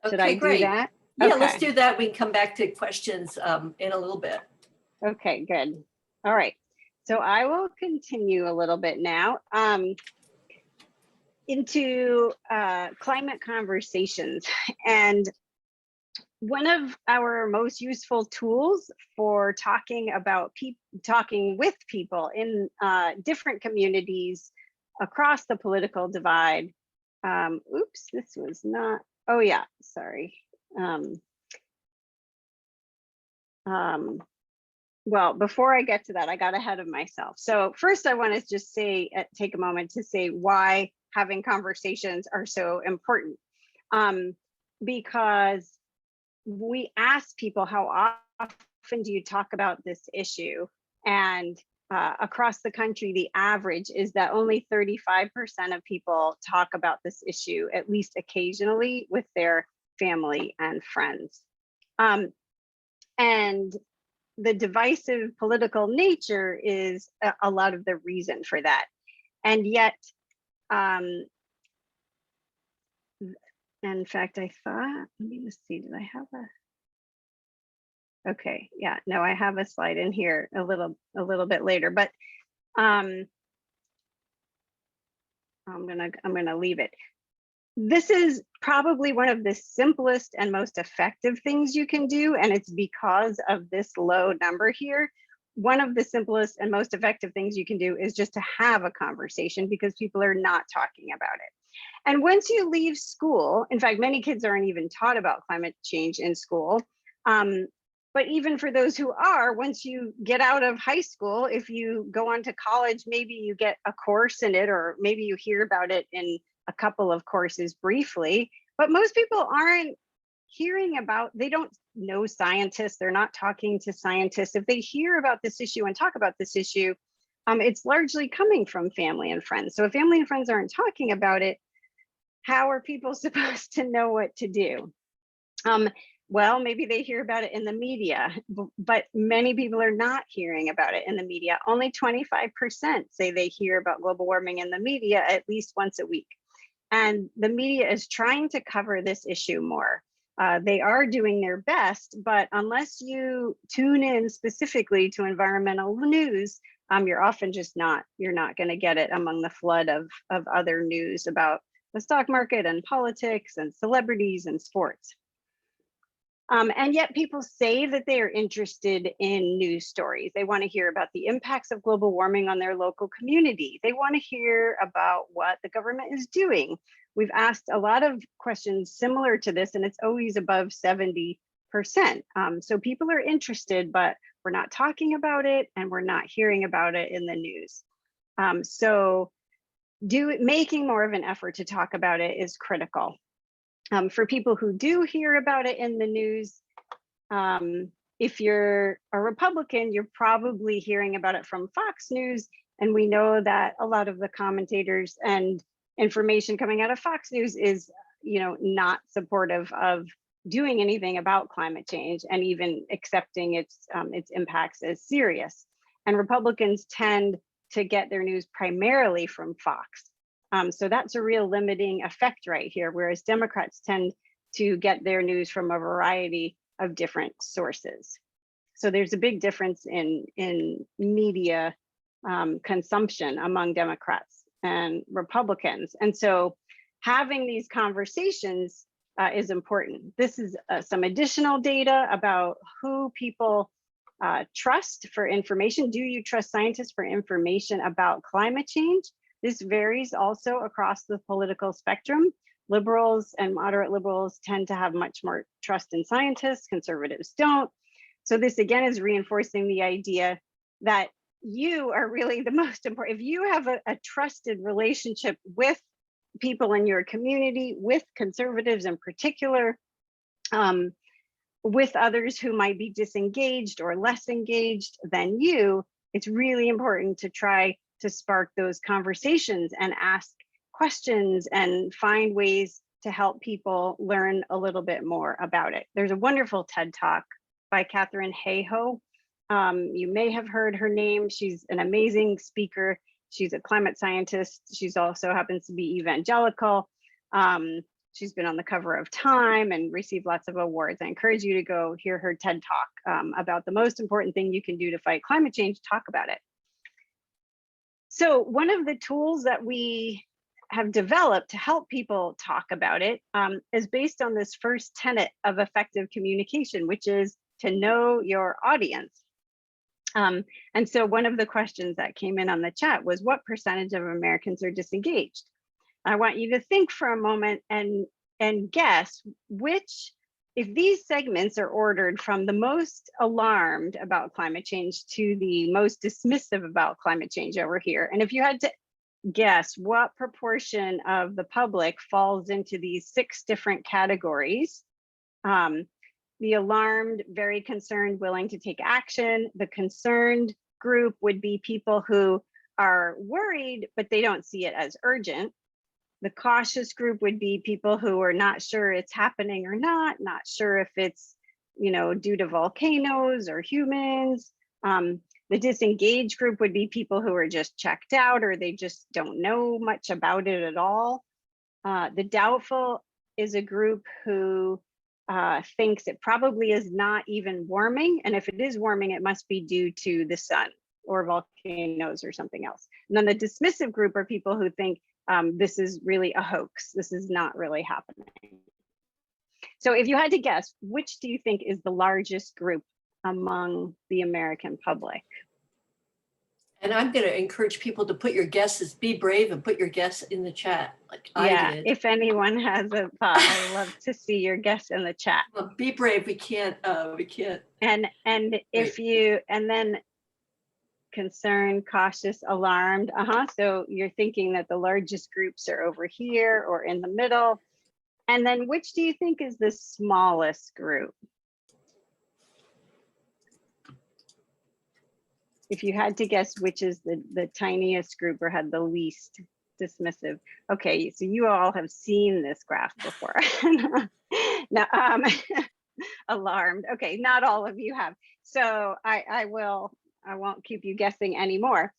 Should I do that? Yeah, Okay. let's do that. We can come back to questions in a little bit. Okay, good. All right. So I will continue a little bit now into climate conversations. And one of our most useful tools for talking with people in different communities across the political divide. Oops, this was not, oh yeah, sorry. Well, before I get to that, I got ahead of myself. So first I want to just say, take a moment to say why having conversations are so important. Because we ask people, how often do you talk about this issue? And across the country, the average is that only 35% of people talk about this issue, at least occasionally, with their family and friends. And the divisive political nature is a lot of the reason for that. And yet, in fact, I thought, let me just see, did I have okay, yeah, no, I have a slide in here a little bit later, but I'm gonna leave it. This is probably one of the simplest and most effective things you can do, and it's because of this low number here. One of the simplest and most effective things you can do is just to have a conversation, because people are not talking about it. And once you leave school, in fact, many kids aren't even taught about climate change in school. But even for those who are, once you get out of high school, if you go on to college, maybe you get a course in it, or maybe you hear about it in a couple of courses briefly. But most people aren't hearing about, they don't know scientists, they're not talking to scientists. If they hear about this issue and talk about this issue, it's largely coming from family and friends. So if family and friends aren't talking about it, how are people supposed to know what to do? Well, maybe they hear about it in the media, but many people are not hearing about it in the media. Only 25% say they hear about global warming in the media at least once a week. And the media is trying to cover this issue more. They are doing their best, but unless you tune in specifically to environmental news, you're often just you're not going to get it among the flood of other news about the stock market and politics and celebrities and sports. And yet people say that they are interested in news stories. They want to hear about the impacts of global warming on their local community. They want to hear about what the government is doing. We've asked a lot of questions similar to this, and it's always above 70%. So people are interested, but we're not talking about it, and we're not hearing about it in the news. So making more of an effort to talk about it is critical. For people who do hear about it in the news, if you're a Republican, you're probably hearing about it from Fox News. And we know that a lot of the commentators and information coming out of Fox News is, not supportive of doing anything about climate change and even accepting its impacts as serious. And Republicans tend to get their news primarily from Fox. So that's a real limiting effect right here, whereas Democrats tend to get their news from a variety of different sources. So there's a big difference in media consumption among Democrats and Republicans. And so having these conversations is important. This is some additional data about who people trust for information. Do you trust scientists for information about climate change? This varies also across the political spectrum. Liberals and moderate liberals tend to have much more trust in scientists, conservatives don't. So this again is reinforcing the idea that you are really the most important. If you have a trusted relationship with people in your community, with conservatives in particular, with others who might be disengaged or less engaged than you, it's really important to try to spark those conversations and ask questions and find ways to help people learn a little bit more about it. There's a wonderful TED Talk by Katharine Hayhoe. You may have heard her name. She's an amazing speaker. She's a climate scientist. She's also happens to be evangelical. She's been on the cover of Time and received lots of awards. I encourage you to go hear her TED Talk about the most important thing you can do to fight climate change. Talk about it. So one of the tools that we have developed to help people talk about it is based on this first tenet of effective communication, which is to know your audience. And so one of the questions that came in on the chat was, what percentage of Americans are disengaged? I want you to think for a moment and guess which, if these segments are ordered from the most alarmed about climate change to the most dismissive about climate change over here. And if you had to guess what proportion of the public falls into these 6 different categories, the alarmed, very concerned, willing to take action. The concerned group would be people who are worried, but they don't see it as urgent. The cautious group would be people who are not sure it's happening or not sure if it's, due to volcanoes or humans. The disengaged group would be people who are just checked out or they just don't know much about it at all. The doubtful is a group who thinks it probably is not even warming. And if it is warming, it must be due to the sun or volcanoes or something else. And then the dismissive group are people who think this is really a hoax. This is not really happening. So if you had to guess, which do you think is the largest group among the American public? And I'm going to encourage people to put your guesses, be brave and put your guess in the chat like I did. If anyone has a thought, I'd love to see your guess in the chat. Well, be brave, we can't. And if you, and then concerned, cautious, alarmed, so you're thinking that the largest groups are over here or in the middle. And then which do you think is the smallest group? If you had to guess which is the tiniest group or had the least dismissive. Okay, so you all have seen this graph before. Now, alarmed. Okay, not all of you have. So I won't keep you guessing anymore.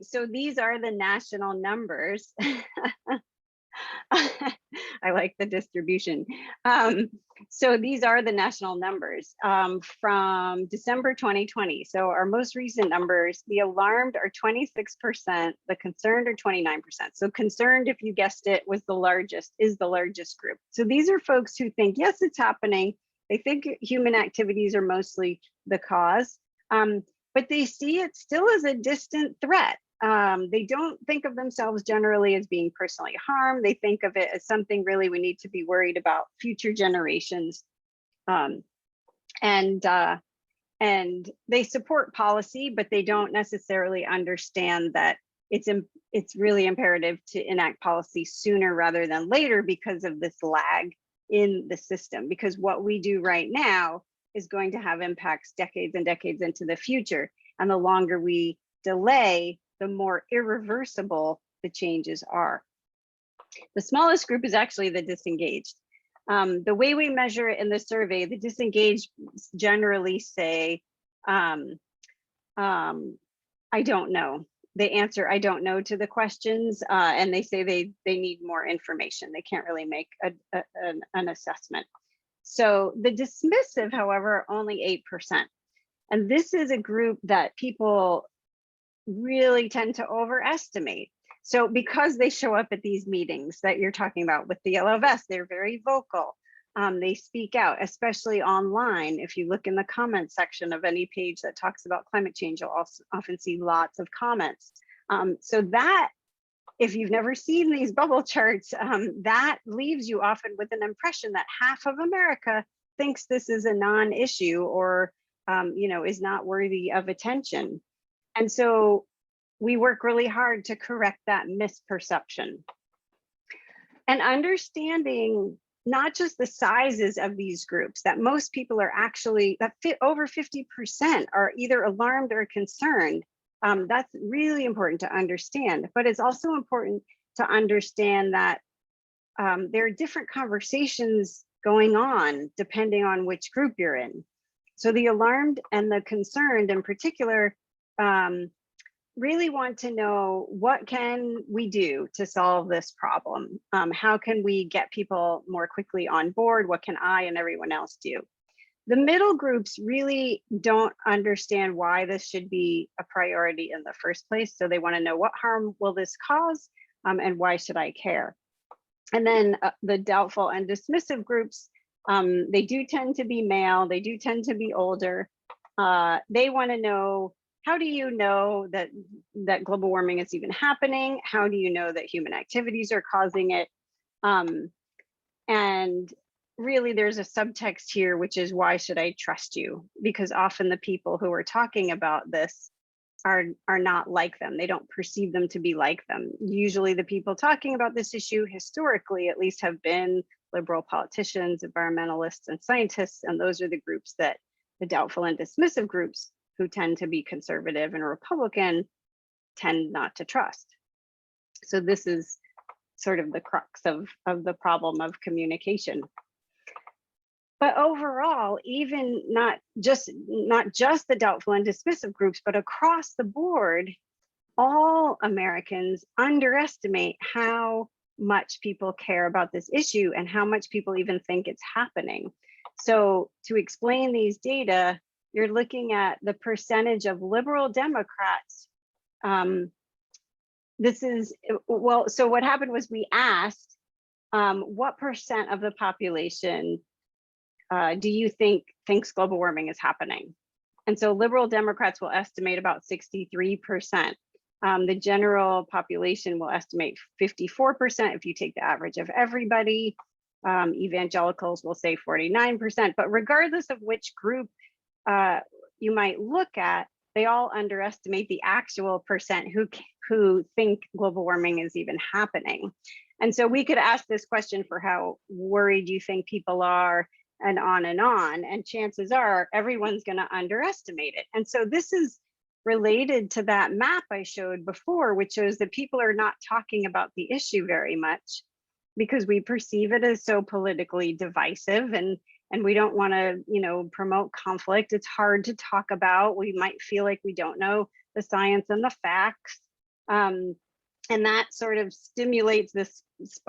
So these are the national numbers. I like the distribution. So these are the national numbers from December 2020. So our most recent numbers, the alarmed are 26%, the concerned are 29%. So concerned, if you guessed it, is the largest group. So these are folks who think, yes, it's happening. They think human activities are mostly the cause, but they see it still as a distant threat. They don't think of themselves generally as being personally harmed. They think of it as something really we need to be worried about future generations. And they support policy, but they don't necessarily understand that it's really imperative to enact policy sooner rather than later because of this lag in the system. Because what we do right now is going to have impacts decades and decades into the future. And the longer we delay, the more irreversible the changes are. The smallest group is actually the disengaged. The way we measure it in the survey, the disengaged generally say, I don't know. They answer, I don't know to the questions, and they say they need more information. They can't really make an assessment. So the dismissive, however, only 8%. And this is a group that people really tend to overestimate. So because they show up at these meetings that you're talking about with the yellow vest, they're very vocal. They speak out, especially online. If you look in the comment section of any page that talks about climate change, you'll also often see lots of comments. So that, if you've never seen these bubble charts, that leaves you often with an impression that half of America thinks this is a non-issue or is not worthy of attention. And so we work really hard to correct that misperception. And understanding not just the sizes of these groups, that most people are actually, over 50% are either alarmed or concerned. That's really important to understand, but it's also important to understand that there are different conversations going on depending on which group you're in. So the alarmed and the concerned in particular really want to know, what can we do to solve this problem? How can we get people more quickly on board? What can I and everyone else do? The middle groups really don't understand why this should be a priority in the first place. So they want to know, what harm will this cause and why should I care? And then the doubtful and dismissive groups, they do tend to be male, they do tend to be older. They want to know, how do you know that global warming is even happening? How do you know that human activities are causing it? And really, there's a subtext here, which is, why should I trust you? Because often the people who are talking about this are not like them. They don't perceive them to be like them. Usually the people talking about this issue, historically at least, have been liberal politicians, environmentalists, and scientists. And those are the groups that the doubtful and dismissive groups, who tend to be conservative and Republican, tend not to trust. So this is sort of the crux of the problem of communication. But overall, even not just the doubtful and dismissive groups, but across the board, all Americans underestimate how much people care about this issue and how much people even think it's happening. So to explain these data, you're looking at the percentage of liberal Democrats. This is, well, so what happened was we asked, what percent of the population do you think thinks global warming is happening? And so liberal Democrats will estimate about 63%. The general population will estimate 54% if you take the average of everybody. Evangelicals will say 49%, but regardless of which group you might look at, they all underestimate the actual percent who think global warming is even happening. And so we could ask this question for how worried you think people are, and on, and chances are everyone's going to underestimate it. And so this is related to that map I showed before, which shows that people are not talking about the issue very much because we perceive it as so politically divisive, and we don't want to, promote conflict. It's hard to talk about. We might feel like we don't know the science and the facts. And that sort of stimulates this,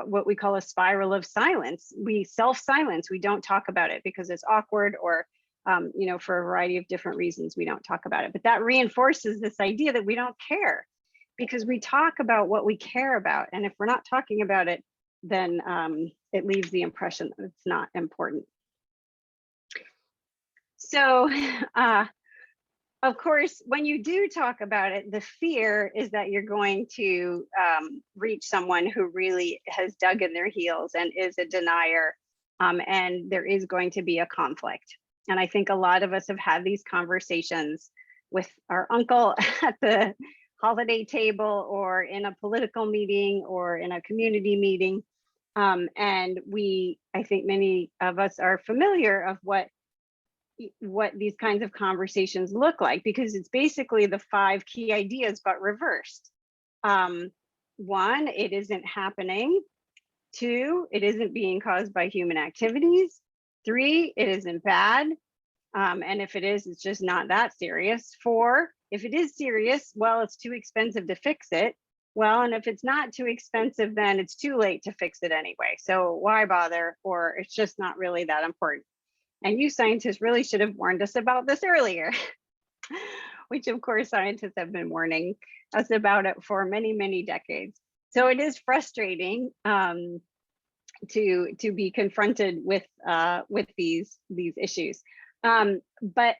what we call a spiral of silence. We self-silence, we don't talk about it because it's awkward, or, for a variety of different reasons, we don't talk about it. But that reinforces this idea that we don't care, because we talk about what we care about. And if we're not talking about it, then it leaves the impression that it's not important. So, of course, when you do talk about it, the fear is that you're going to reach someone who really has dug in their heels and is a denier, and there is going to be a conflict. And I think a lot of us have had these conversations with our uncle at the holiday table, or in a political meeting, or in a community meeting. And I think many of us are familiar of what these kinds of conversations look like, because it's basically the 5 key ideas, but reversed. 1, it isn't happening. 2, it isn't being caused by human activities. 3, it isn't bad. And if it is, it's just not that serious. 4, if it is serious, well, it's too expensive to fix it. Well, and if it's not too expensive, then it's too late to fix it anyway. So why bother? Or it's just not really that important. And you scientists really should have warned us about this earlier. which of course scientists have been warning us about it for many, many decades. So it is frustrating to be confronted with these issues. But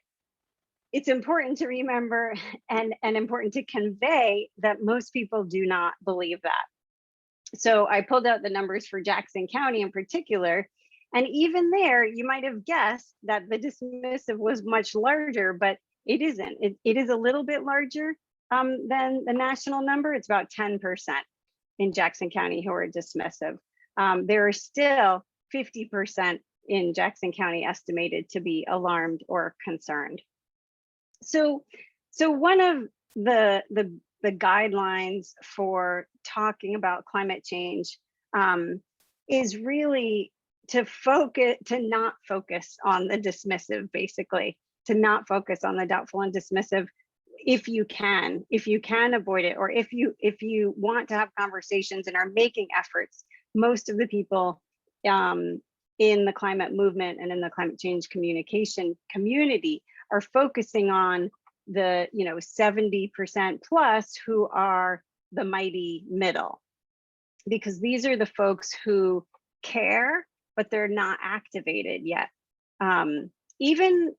it's important to remember and important to convey that most people do not believe that. So I pulled out the numbers for Jackson County in particular, and even there, you might have guessed that the dismissive was much larger, but it isn't. It is a little bit larger than the national number. It's about 10% in Jackson County who are dismissive. There are still 50% in Jackson County estimated to be alarmed or concerned. So one of the guidelines for talking about climate change is really to not focus on the dismissive, basically, to not focus on the doubtful and dismissive if you can avoid it, or if you want to have conversations and are making efforts. Most of the people in the climate movement and in the climate change communication community are focusing on the 70% plus who are the mighty middle, because these are the folks who care, but they're not activated yet. Even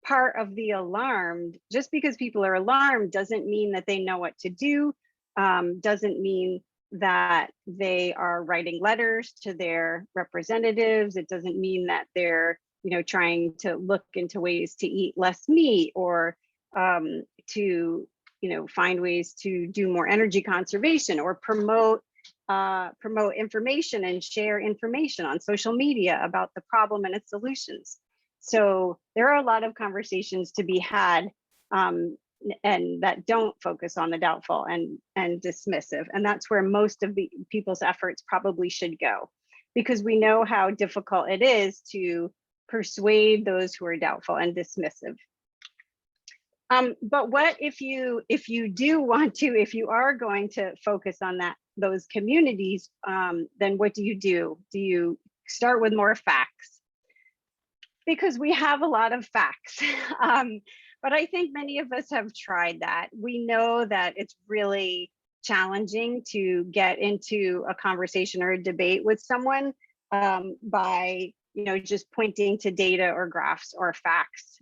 part of the alarmed, just because people are alarmed doesn't mean that they know what to do, doesn't mean that they are writing letters to their representatives. It doesn't mean that they're trying to look into ways to eat less meat, or to find ways to do more energy conservation, or promote information and share information on social media about the problem and its solutions. So there are a lot of conversations to be had, and that don't focus on the doubtful and dismissive. And that's where most of the people's efforts probably should go, because we know how difficult it is to persuade those who are doubtful and dismissive. But what if you are going to focus on those communities, then what do? Do you start with more facts? Because we have a lot of facts, but I think many of us have tried that. We know that it's really challenging to get into a conversation or a debate with someone by just pointing to data or graphs or facts.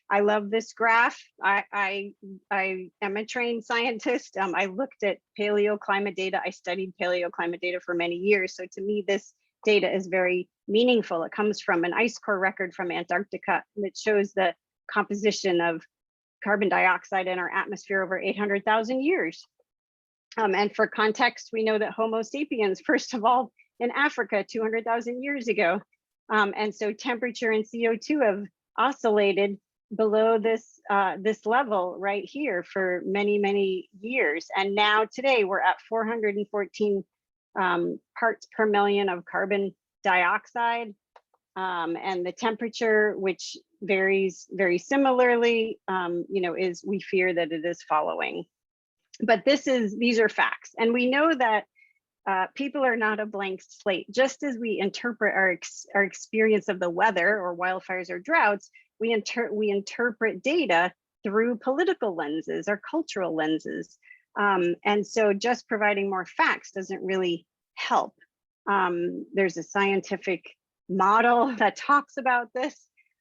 I love this graph. I am a trained scientist. I looked at paleoclimate data. I studied paleoclimate data for many years. So to me, this data is very meaningful. It comes from an ice core record from Antarctica, and it shows the composition of carbon dioxide in our atmosphere over 800,000 years. And for context, we know that Homo sapiens, first of all, in Africa 200,000 years ago. And so temperature and CO2 have oscillated below this level right here for many, many years. And now today we're at 414 parts per million of carbon dioxide. And the temperature, which varies very similarly, we fear that it is following. But these are facts. And we know that people are not a blank slate. Just as we interpret our experience of the weather or wildfires or droughts, we interpret data through political lenses or cultural lenses. And so just providing more facts doesn't really help. There's a scientific model that talks about this,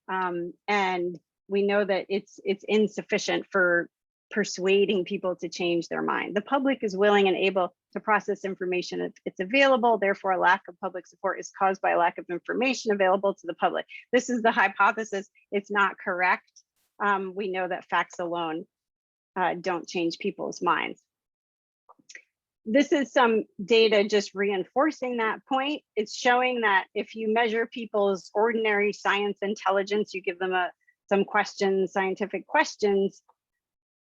and we know that it's insufficient for persuading people to change their mind. The public is willing and able to process information if it's available. Therefore, a lack of public support is caused by a lack of information available to the public. This is the hypothesis. It's not correct. We know that facts alone don't change people's minds. This is some data just reinforcing that point. It's showing that if you measure people's ordinary science intelligence, you give them some questions, scientific questions,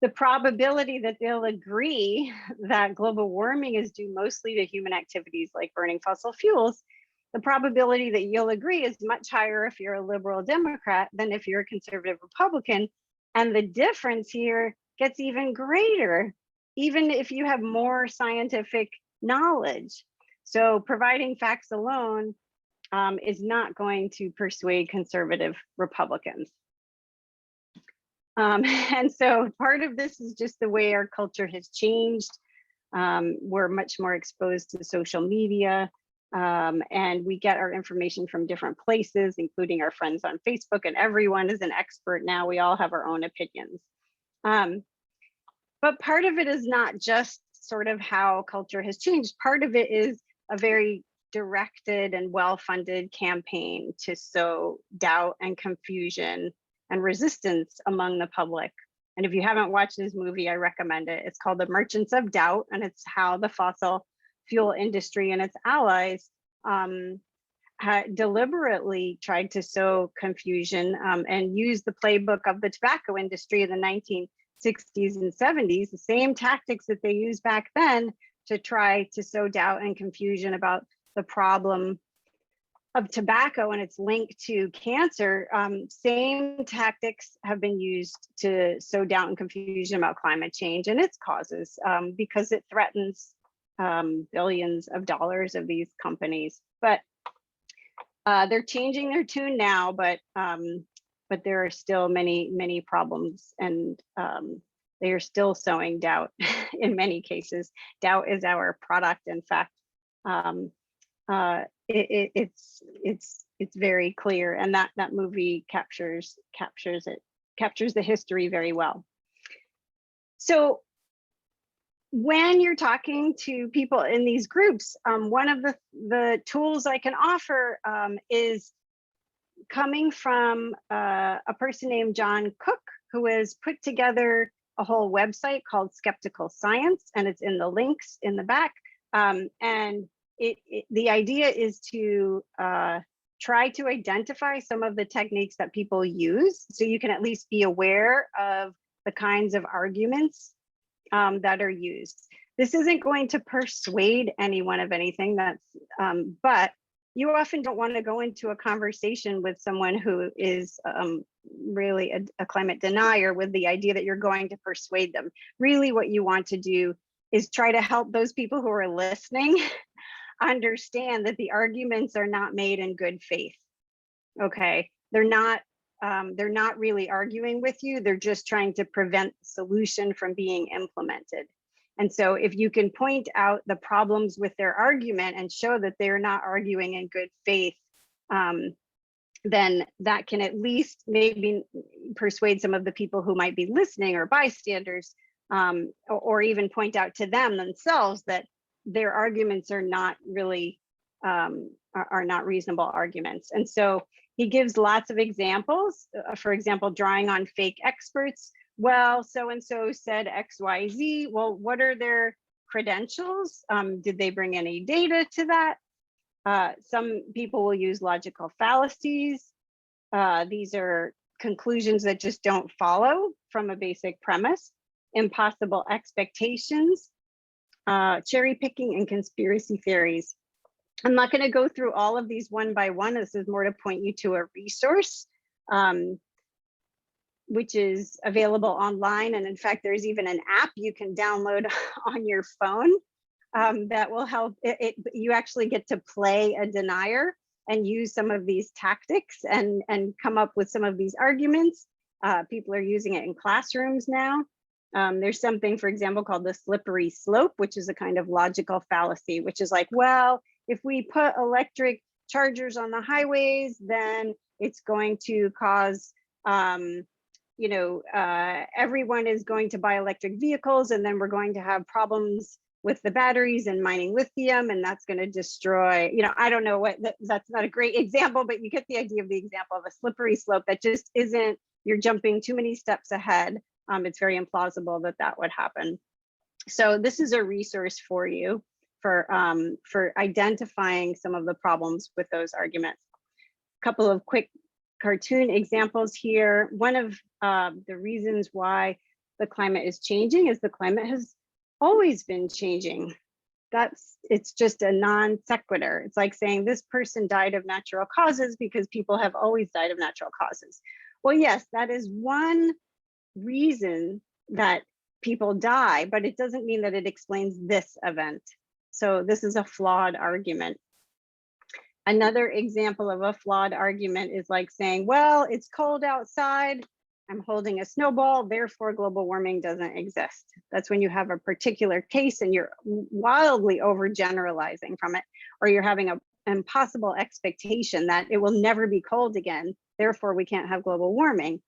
the probability that they'll agree that global warming is due mostly to human activities like burning fossil fuels, the probability that you'll agree is much higher if you're a liberal Democrat than if you're a conservative Republican. And the difference here gets even greater, even if you have more scientific knowledge. So providing facts alone is not going to persuade conservative Republicans. And so part of this is just the way our culture has changed. We're much more exposed to social media, and we get our information from different places, including our friends on Facebook, and everyone is an expert now. We all have our own opinions. But part of it is not just sort of how culture has changed. Part of it is a very directed and well-funded campaign to sow doubt and confusion and resistance among the public. And if you haven't watched this movie, I recommend it. It's called The Merchants of Doubt, and it's how the fossil fuel industry and its allies deliberately tried to sow confusion and use the playbook of the tobacco industry in the 1960s and 70s, the same tactics that they used back then to try to sow doubt and confusion about the problem of tobacco and its link to cancer. Same tactics have been used to sow doubt and confusion about climate change and its causes, because it threatens billions of dollars of these companies. But they're changing their tune now, but there are still many problems, and they are still sowing doubt in many cases. Doubt is our product. In fact, it's very clear, and that movie captures the history very well. So when you're talking to people in these groups, one of the tools I can offer is coming from a person named John Cook, who has put together a whole website called Skeptical Science, and it's in the links in the back. And the idea is to try to identify some of the techniques that people use, so you can at least be aware of the kinds of arguments that are used. This isn't going to persuade anyone of anything, but you often don't want to go into a conversation with someone who is really a climate denier with the idea that you're going to persuade them. Really what you want to do is try to help those people who are listening understand that the arguments are not made in good faith. Okay, they're not really arguing with you. They're just trying to prevent the solution from being implemented. And so if you can point out the problems with their argument and show that they're not arguing in good faith, then that can at least maybe persuade some of the people who might be listening or bystanders, or even point out to them themselves that their arguments are not really are not reasonable arguments. And so he gives lots of examples. For example, drawing on fake experts. Well, so-and-so said XYZ. Well, what are their credentials? Did they bring any data to that? Some people will use logical fallacies. These are conclusions that just don't follow from a basic premise. Impossible expectations, cherry picking, and conspiracy theories. I'm not going to go through all of these one by one. This is more to point you to a resource, which is available online. And in fact, there's even an app you can download on your phone that will help. You actually get to play a denier and use some of these tactics and come up with some of these arguments. People are using it in classrooms now. There's something, for example, called the slippery slope, which is a kind of logical fallacy, which is like, well, if we put electric chargers on the highways, then it's going to cause, everyone is going to buy electric vehicles, and then we're going to have problems with the batteries and mining lithium, and that's going to destroy, I don't know what, that's not a great example, but you get the idea of the example of a slippery slope that just isn't, you're jumping too many steps ahead. It's very implausible that that would happen. So this is a resource for you for identifying some of the problems with those arguments. A couple of quick cartoon examples here. One of the reasons why the climate is changing is the climate has always been changing. It's just a non sequitur. It's like saying this person died of natural causes because people have always died of natural causes. Well, yes, that is one reason that people die, but it doesn't mean that it explains this event. So this is a flawed argument. Another example of a flawed argument is like saying, well, it's cold outside I'm holding a snowball, therefore global warming doesn't exist. That's when you have a particular case and you're wildly overgeneralizing from it, or you're having an impossible expectation that it will never be cold again, therefore we can't have global warming.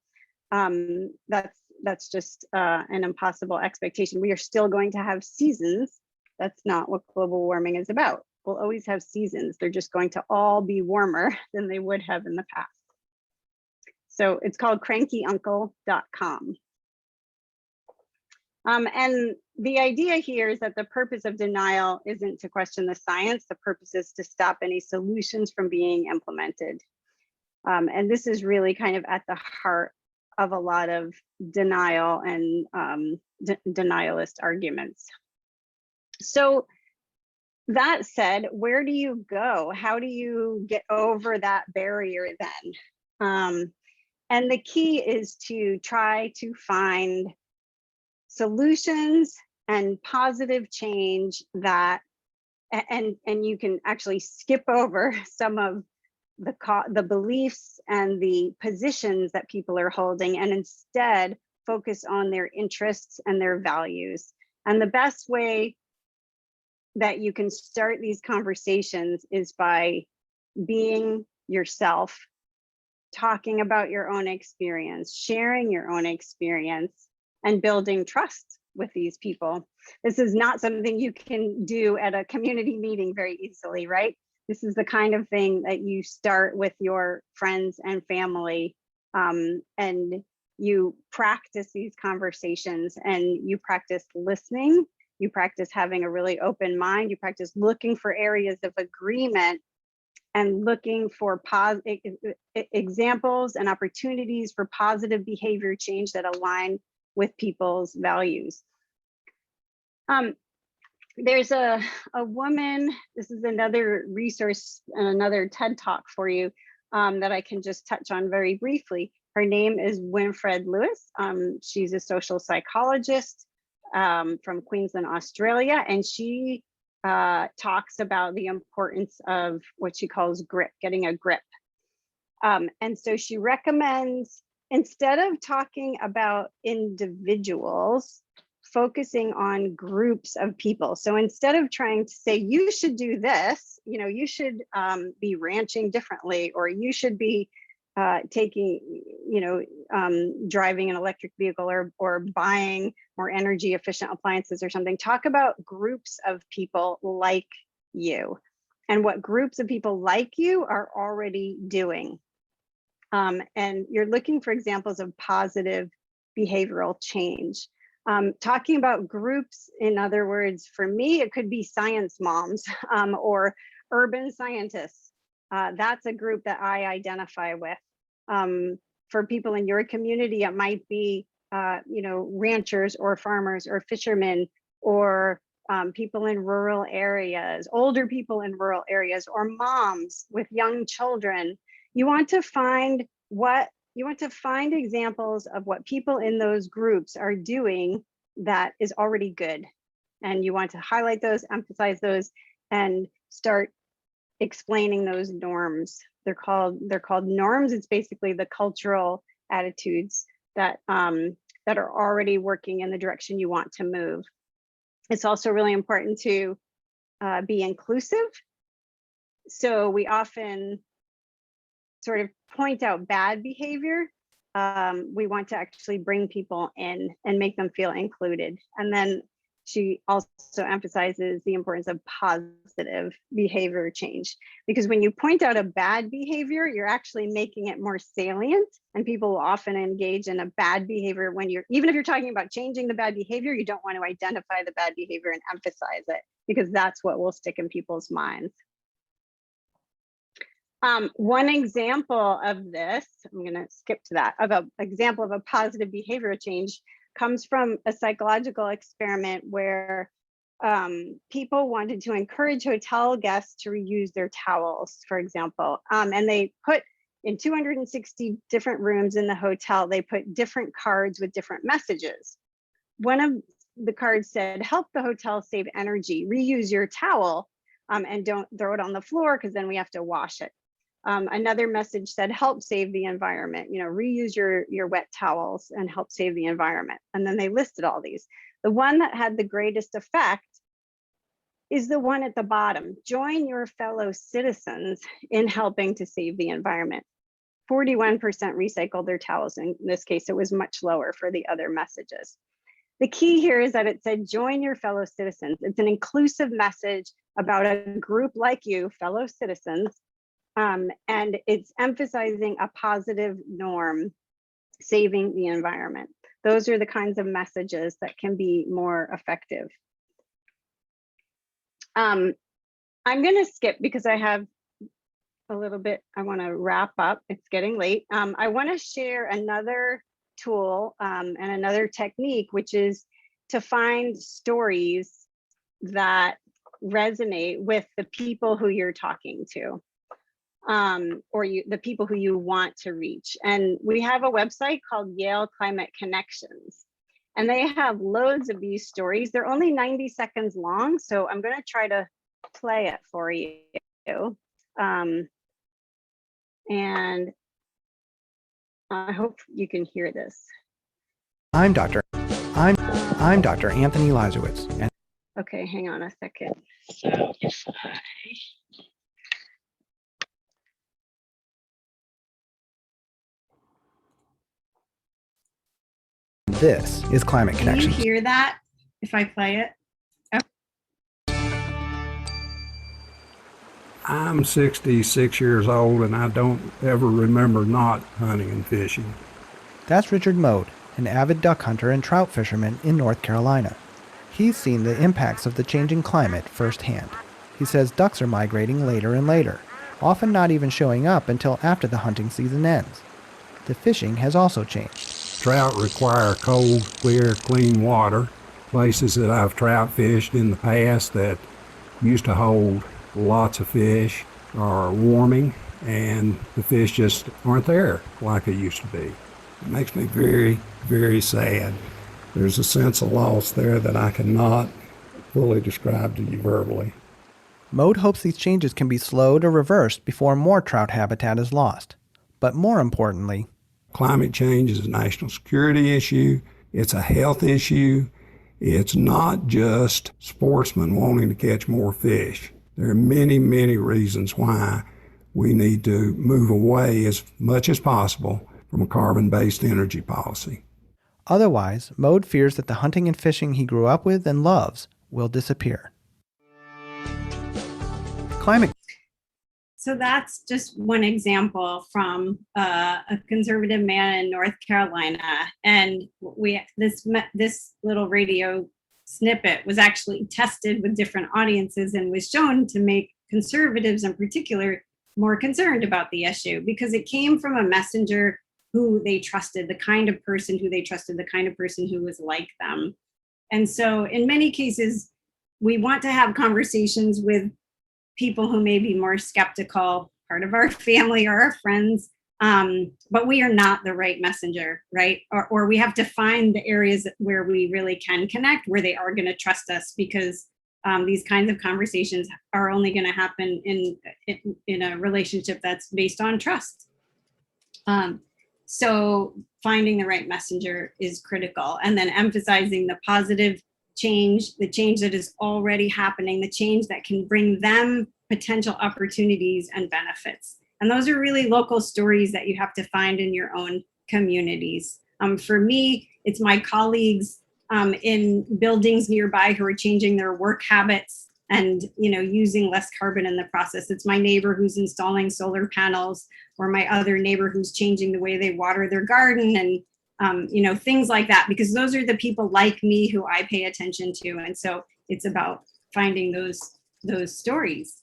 That's just an impossible expectation. We are still going to have seasons. That's not what global warming is about. We'll always have seasons. They're just going to all be warmer than they would have in the past. So it's called crankyuncle.com. And the idea here is that the purpose of denial isn't to question the science. The purpose is to stop any solutions from being implemented. And this is really kind of at the heart of a lot of denial and denialist arguments. So that said, where do you go? How do you get over that barrier then? And the key is to try to find solutions and positive change that, and you can actually skip over some of the beliefs and the positions that people are holding, and instead focus on their interests and their values. And the best way that you can start these conversations is by being yourself, talking about your own experience, sharing your own experience, and building trust with these people. This is not something you can do at a community meeting very easily, right? This is the kind of thing that you start with your friends and family, and you practice these conversations, and you practice listening, you practice having a really open mind, you practice looking for areas of agreement and looking for examples and opportunities for positive behavior change that align with people's values. There's a woman, this is another resource and another TED Talk for you that I can just touch on very briefly. Her name is Winifred Lewis. She's a social psychologist from Queensland, Australia, and she talks about the importance of what she calls grip, getting a grip. And so she recommends, instead of talking about individuals, focusing on groups of people. So instead of trying to say, you should do this, you should be ranching differently, or you should be taking, driving an electric vehicle, or buying more energy efficient appliances or something. Talk about groups of people like you and what groups of people like you are already doing. And you're looking for examples of positive behavioral change. Talking about groups, in other words, for me, it could be science moms or urban scientists. That's a group that I identify with. For people in your community, it might be, ranchers or farmers or fishermen, or people in rural areas, older people in rural areas, or moms with young children. You want to find examples of what people in those groups are doing that is already good. And you want to highlight those, emphasize those, and start explaining those norms. They're called norms. It's basically the cultural attitudes that are already working in the direction you want to move. It's also really important to be inclusive. So we often sort of point out bad behavior. We want to actually bring people in and make them feel included. And then she also emphasizes the importance of positive behavior change, because when you point out a bad behavior, you're actually making it more salient, and people will often engage in a bad behavior when even if you're talking about changing the bad behavior, you don't want to identify the bad behavior and emphasize it, because that's what will stick in people's minds. One example of this, I'm going to skip to that, of an example of a positive behavioral change comes from a psychological experiment where people wanted to encourage hotel guests to reuse their towels, for example. And they put in 260 different rooms in the hotel, they put different cards with different messages. One of the cards said, help the hotel save energy, reuse your towel, and don't throw it on the floor because then we have to wash it. Another message said, help save the environment, reuse your wet towels and help save the environment. And then they listed all these. The one that had the greatest effect is the one at the bottom. Join your fellow citizens in helping to save the environment. 41% recycled their towels. In this case, it was much lower for the other messages. The key here is that it said, join your fellow citizens. It's an inclusive message about a group like you, fellow citizens, and it's emphasizing a positive norm, saving the environment. Those are the kinds of messages that can be more effective. I'm going to skip because I have a little bit, I want to wrap up. It's getting late. I want to share another tool and another technique, which is to find stories that resonate with the people who you're talking to, or the people who you want to reach. And we have a website called Yale Climate Connections, and they have loads of these stories. They're only 90 seconds long, so I'm going to try to play it for you. And I hope you can hear this. I'm Dr. Anthony Lazowitz. And Okay, hang on a second. So if this is Climate Can you Connections. hear that if I play it? I'm 66 years old and I don't ever remember not hunting and fishing. That's Richard Mode, an avid duck hunter and trout fisherman in North Carolina. He's seen the impacts of the changing climate firsthand. He says ducks are migrating later and later, often not even showing up until after the hunting season ends. The fishing has also changed. Trout require cold, clear, clean water. Places that I've trout fished in the past that used to hold lots of fish are warming, and the fish just aren't there like they used to be. It makes me very, very sad. There's a sense of loss there that I cannot fully describe to you verbally. Mode hopes these changes can be slowed or reversed before more trout habitat is lost. But more importantly, climate change is a national security issue. It's a health issue. It's not just sportsmen wanting to catch more fish. There are many, many reasons why we need to move away as much as possible from a carbon-based energy policy. otherwise, Mode fears that the hunting and fishing he grew up with and loves will disappear. Climate. So that's just one example from a conservative man in North Carolina, and this little radio snippet was actually tested with different audiences and was shown to make conservatives in particular more concerned about the issue, because it came from a messenger who they trusted, the kind of person who they trusted, the kind of person who was like them. And so in many cases, we want to have conversations with people who may be more skeptical, part of our family or our friends, but we are not the right messenger, right? Or we have to find the areas where we really can connect, where they are going to trust us, because these kinds of conversations are only going to happen in a relationship that's based on trust. So finding the right messenger is critical, and then emphasizing the positive change, the change that is already happening, the change that can bring them potential opportunities and benefits. And those are really local stories that you have to find in your own communities. For me, it's my colleagues in buildings nearby who are changing their work habits and using less carbon in the process. It's my neighbor who's installing solar panels, or my other neighbor who's changing the way they water their garden, and things like that, because those are the people like me who I pay attention to. And so it's about finding those stories.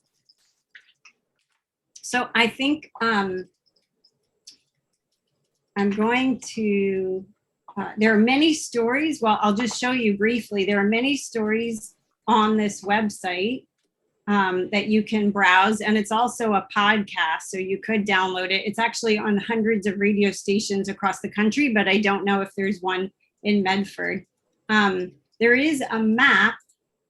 So I think I'm going to, there are many stories. Well, I'll just show you briefly. There are many stories on this website that you can browse, and it's also a podcast, so you could download it. It's actually on hundreds of radio stations across the country, but I don't know if there's one in Medford. There is a map.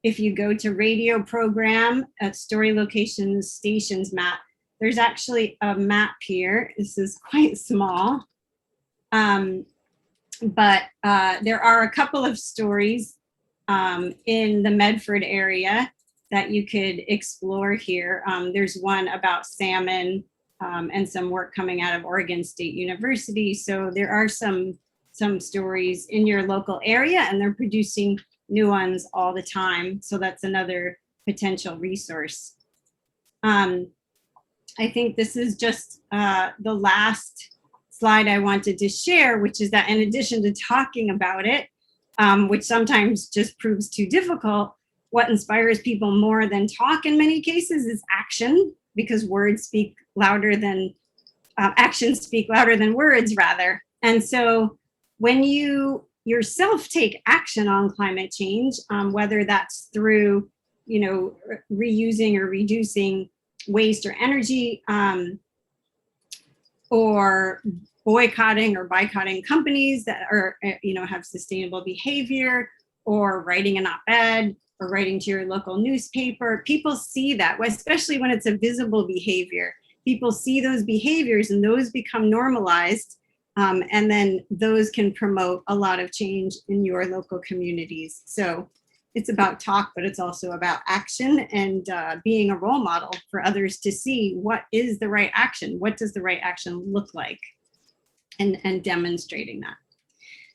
If you go to radio program at story locations stations map, there's actually a map here. This is quite small. But there are a couple of stories in the Medford area that you could explore here. There's one about salmon and some work coming out of Oregon State University. So there are some stories in your local area, and they're producing new ones all the time. So that's another potential resource. I think this is just the last slide I wanted to share, which is that in addition to talking about it, which sometimes just proves too difficult, what inspires people more than talk in many cases is action, because words speak louder than, actions speak louder than words, rather. And so when you yourself take action on climate change, whether that's through, reusing or reducing waste or energy, or boycotting or boycotting companies that are, have sustainable behavior, or writing an op-ed, or writing to your local newspaper, people see that, especially when it's a visible behavior. People see those behaviors and those become normalized. And then those can promote a lot of change in your local communities. So it's about talk, but it's also about action and being a role model for others to see what is the right action. What does the right action look like? And demonstrating that.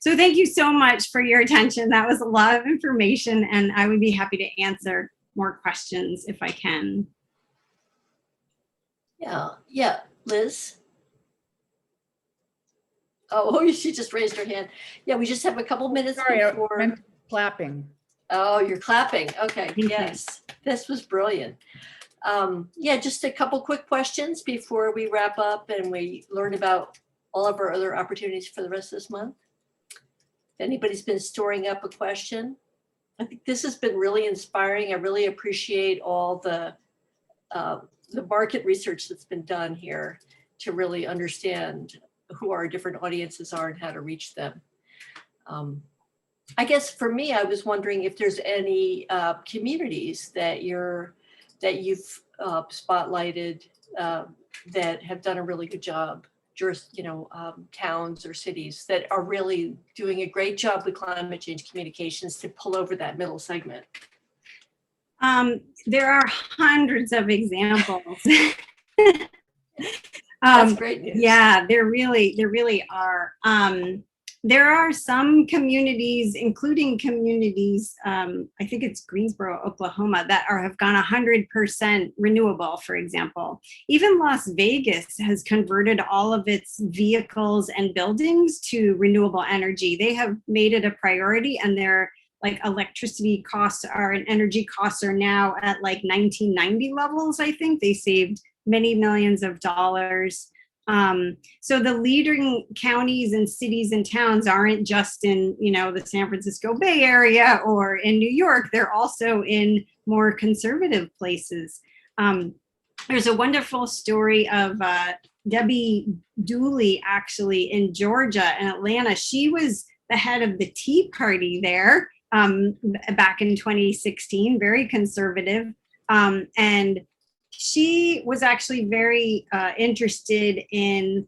So thank you so much for your attention. That was a lot of information, and I would be happy to answer more questions if I can. Yeah, Liz? Oh, she just raised her hand. Yeah, we just have a couple minutes Sorry, before. I'm clapping. Oh, you're clapping. Okay, Thank you. yes, this was brilliant. Yeah, just a couple quick questions before we wrap up and we learn about all of our other opportunities for the rest of this month. If anybody's been storing up a question, I think this has been really inspiring. I really appreciate all the market research that's been done here to really understand who our different audiences are and how to reach them. I guess for me, I was wondering if there's any communities that you've spotlighted that have done a really good job, towns or cities that are really doing a great job with climate change communications to pull over that middle segment. There are hundreds of examples. That's great news. Yeah, there really are. There are some communities, including communities, I think it's Greensboro, Oklahoma, that have gone 100% renewable, for example. Even Las Vegas has converted all of its vehicles and buildings to renewable energy. They have made it a priority, and their electricity costs and energy costs are now at 1990 levels, I think. They saved many millions of dollars. So the leading counties and cities and towns aren't just in, the San Francisco Bay Area or in New York. They're also in more conservative places. There's a wonderful story of Debbie Dooley, actually, in Georgia and Atlanta. She was the head of the Tea Party there back in 2016, very conservative. And she was actually very interested in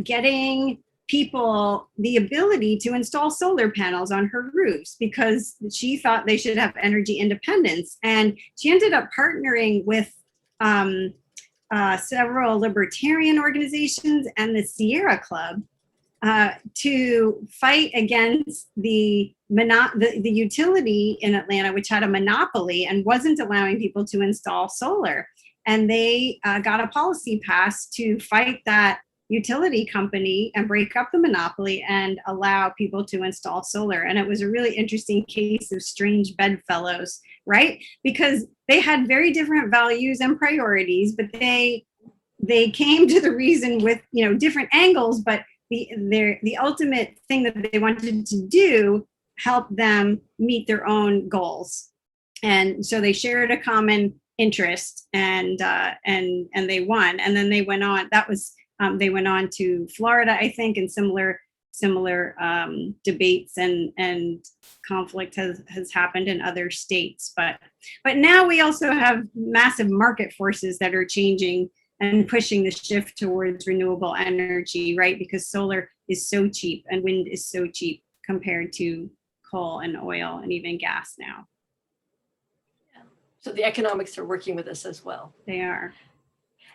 getting people the ability to install solar panels on her roofs, because she thought they should have energy independence. And she ended up partnering with several libertarian organizations and the Sierra Club to fight against the utility in Atlanta, which had a monopoly and wasn't allowing people to install solar. And they got a policy passed to fight that utility company and break up the monopoly and allow people to install solar. And it was a really interesting case of strange bedfellows, right? Because they had very different values and priorities, but they came to the reason with different angles, but the ultimate thing that they wanted to do helped them meet their own goals. And so they shared a common interest, and they won. And then they went on. They went on to Florida, I think, and similar similar debates and conflict has happened in other states. But now we also have massive market forces that are changing and pushing the shift towards renewable energy, right? Because solar is so cheap and wind is so cheap compared to coal and oil and even gas now. So the economics are working with us as well. They are.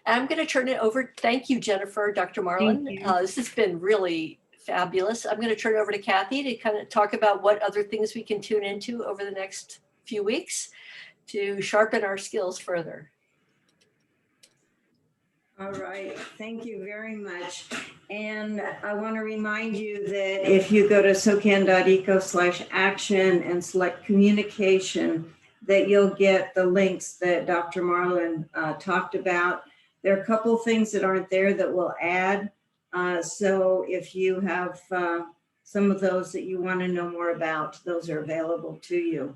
I'm going to turn it over. Thank you, Jennifer, Dr. Marlon. Thank you. This has been really fabulous. I'm going to turn it over to Kathy to kind of talk about what other things we can tune into over the next few weeks to sharpen our skills further. All right, thank you very much. And I want to remind you that if you go to socan.eco/action and select communication, that you'll get the links that Dr. Marlon talked about. There are a couple things that aren't there that we'll add. So if you have some of those that you want to know more about, those are available to you.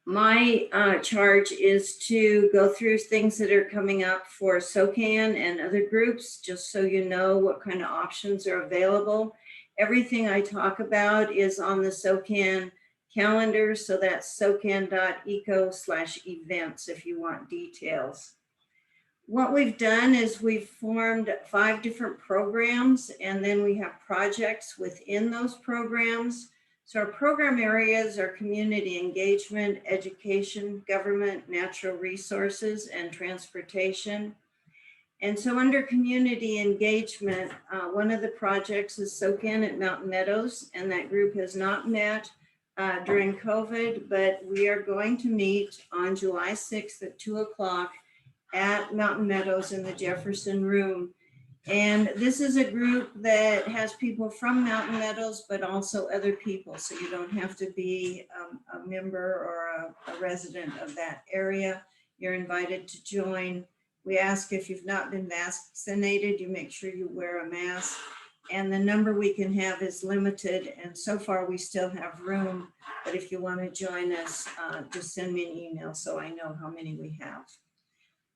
My charge is to go through things that are coming up for SOCAN and other groups, just so you know what kind of options are available. Everything I talk about is on the SOCAN calendar, so that's socan.eco/events if you want details. What we've done is we've formed 5 different programs, and then we have projects within those programs. So our program areas are community engagement, education, government, natural resources, and transportation. And so under community engagement, one of the projects is SOCAN at Mountain Meadows, and that group has not met during COVID, but we are going to meet on July 6th at 2 o'clock at Mountain Meadows in the Jefferson Room. And this is a group that has people from Mountain Meadows, but also other people. So you don't have to be a member or a resident of that area. You're invited to join. We ask if you've not been vaccinated, you make sure you wear a mask. And the number we can have is limited. And so far we still have room. But if you want to join us, just send me an email so I know how many we have.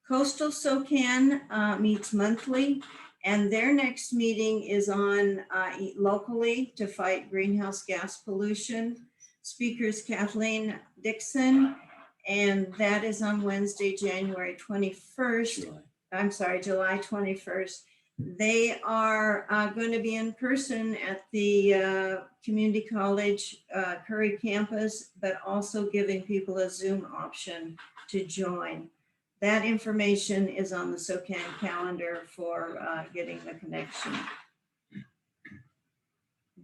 Coastal SOCAN meets monthly. And their next meeting is on locally to fight greenhouse gas pollution. Speaker is Kathleen Dixon, and that is on Wednesday, January 21st. I'm sorry, July 21st. They are going to be in person at the Community College Curry campus, but also giving people a Zoom option to join. That information is on the SOCAN calendar for getting the connection.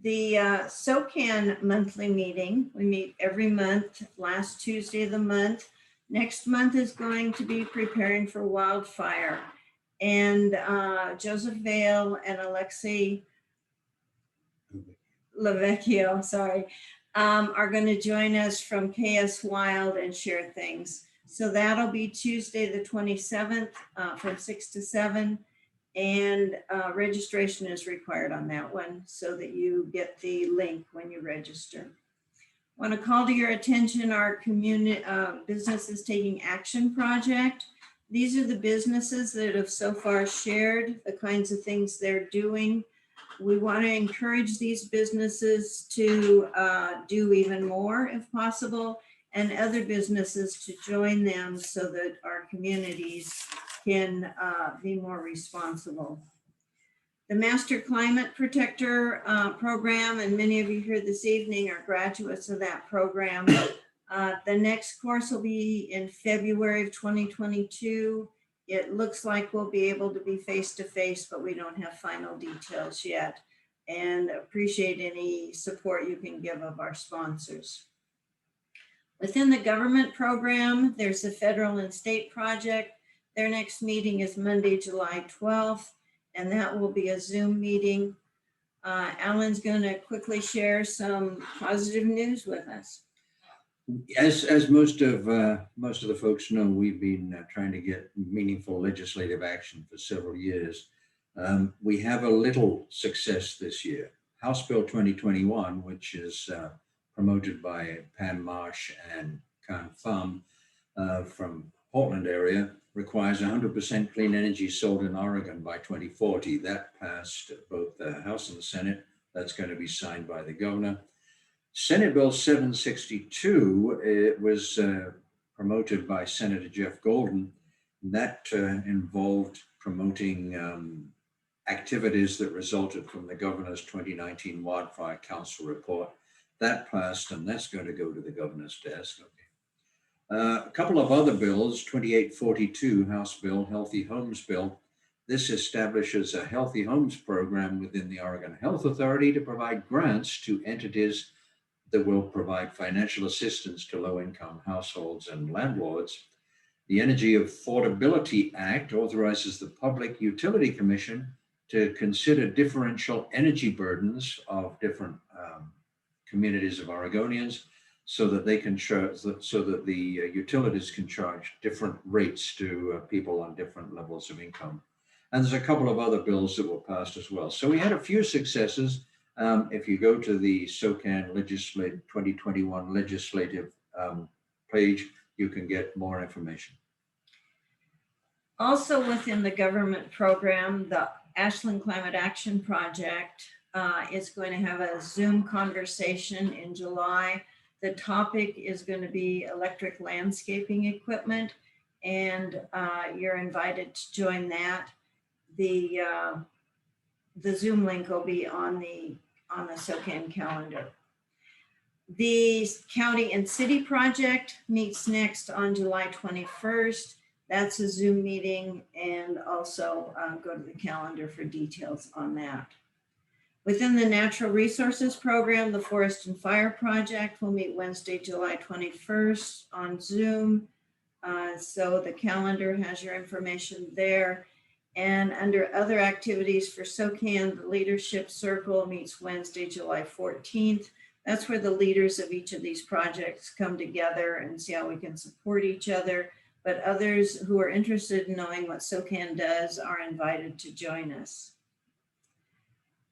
The SOCAN monthly meeting, we meet every month, last Tuesday of the month. Next month is going to be preparing for wildfire. And Joseph Vale and Alexei Lavecchio, are going to join us from KS Wild and share things. So that'll be Tuesday, the 27th from 6 to 7. And registration is required on that one so that you get the link when you register. I want to call to your attention our community businesses taking action project. These are the businesses that have so far shared the kinds of things they're doing. We want to encourage these businesses to do even more if possible, and other businesses to join them so that our communities can be more responsible. The Master Climate Protector program, and many of you here this evening are graduates of that program. The next course will be in February of 2022. It looks like we'll be able to be face-to-face, but we don't have final details yet. And appreciate any support you can give of our sponsors. Within the government program, there's a federal and state project. Their next meeting is Monday, July 12th, and that will be a Zoom meeting. Alan's going to quickly share some positive news with us. As most of the folks know, we've been trying to get meaningful legislative action for several years. We have a little success this year. House Bill 2021, which is promoted by Pam Marsh and Khan Pham from Portland area, requires 100% clean energy sold in Oregon by 2040. That passed both the House and the Senate That's going to be signed by the governor. Senate Bill 762, it was promoted by Senator Jeff Golden. That involved promoting activities that resulted from the governor's 2019 Wildfire Council report. That passed, and that's going to go to the governor's desk. Okay. A couple of other bills, 2842 House Bill, Healthy Homes Bill. This establishes a Healthy Homes program within the Oregon Health Authority to provide grants to entities that will provide financial assistance to low-income households and landlords. The Energy Affordability Act authorizes the Public Utility Commission to consider differential energy burdens of different communities of Oregonians so that they can charge, so that the utilities can charge different rates to people on different levels of income. And there's a couple of other bills that were passed as well. So we had a few successes. If you go to the SOCAN 2021 legislative page, you can get more information. Also within the government program, the Ashland Climate Action Project is going to have a Zoom conversation in July. The topic is going to be electric landscaping equipment, and you're invited to join that. The Zoom link will be on the SOCAN calendar. The County and City Project meets next on July 21st. That's a Zoom meeting, and also go to the calendar for details on that. Within the Natural Resources Program, the Forest and Fire Project will meet Wednesday, July 21st on Zoom. So the calendar has your information there. And under other activities for SOCAN, the Leadership Circle meets Wednesday, July 14th. That's where the leaders of each of these projects come together and see how we can support each other. But others who are interested in knowing what SOCAN does are invited to join us.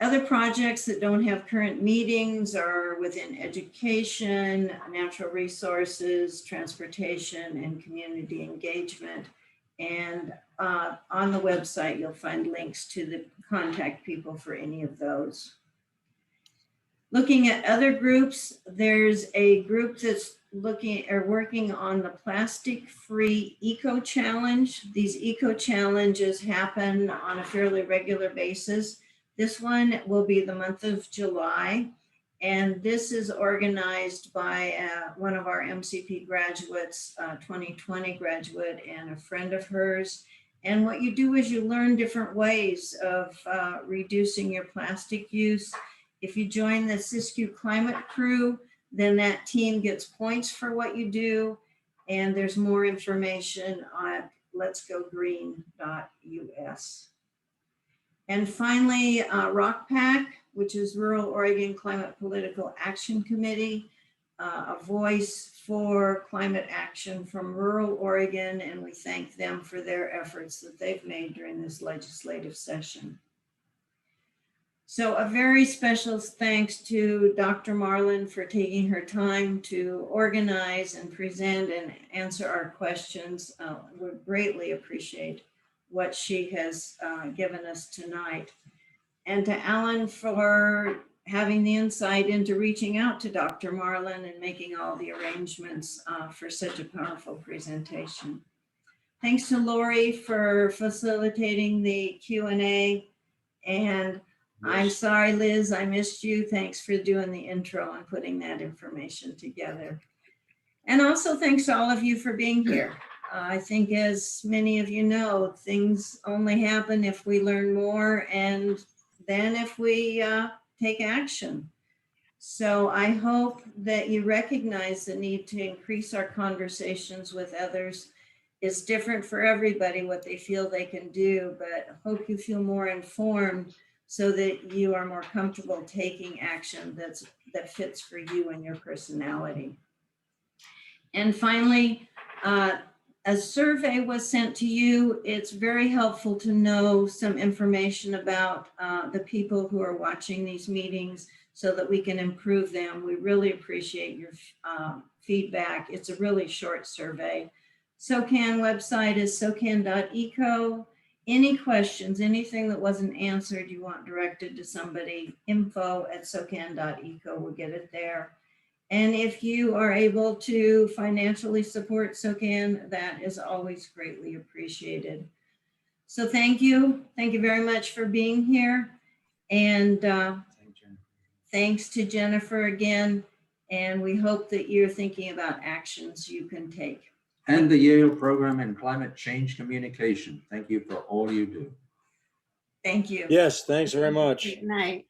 Other projects that don't have current meetings are within education, natural resources, transportation, and community engagement. And on the website, you'll find links to the contact people for any of those. Looking at other groups, there's a group that's working on the plastic-free eco challenge. These eco challenges happen on a fairly regular basis. This one will be the month of July, and this is organized by one of our MCP graduates, 2020 graduate, and a friend of hers. And what you do is you learn different ways of reducing your plastic use. If you join the Siskiyou Climate Crew, then that team gets points for what you do. And there's more information on letsgogreen.us. And finally, ROCPAC, which is Rural Oregon Climate Political Action Committee, a voice for climate action from rural Oregon. And we thank them for their efforts that they've made during this legislative session. So a very special thanks to Dr. Marlon for taking her time to organize and present and answer our questions. We greatly appreciate what she has given us tonight. And to Alan for having the insight into reaching out to Dr. Marlon and making all the arrangements for such a powerful presentation. Thanks to Lori for facilitating the Q&A. And I'm sorry, Liz, I missed you. Thanks for doing the intro and putting that information together. And also thanks to all of you for being here. I think, as many of you know, things only happen if we learn more and then if we take action. So I hope that you recognize the need to increase our conversations with others. It's different for everybody what they feel they can do, but I hope you feel more informed so that you are more comfortable taking action that fits for you and your personality. And finally, a survey was sent to you. It's very helpful to know some information about the people who are watching these meetings so that we can improve them. We really appreciate your feedback. It's a really short survey. SOCAN website is socan.eco. any questions, anything that wasn't answered, you want directed to somebody, info@socan.eco will get it there. And if you are able to financially support SOCAN, that is always greatly appreciated. So thank you. Thank you very much for being here. And thanks to Jennifer again. And we hope that you're thinking about actions you can take. And the Yale Program in Climate Change Communication. Thank you for all you do. Thank you. Yes, thanks very much. Good night.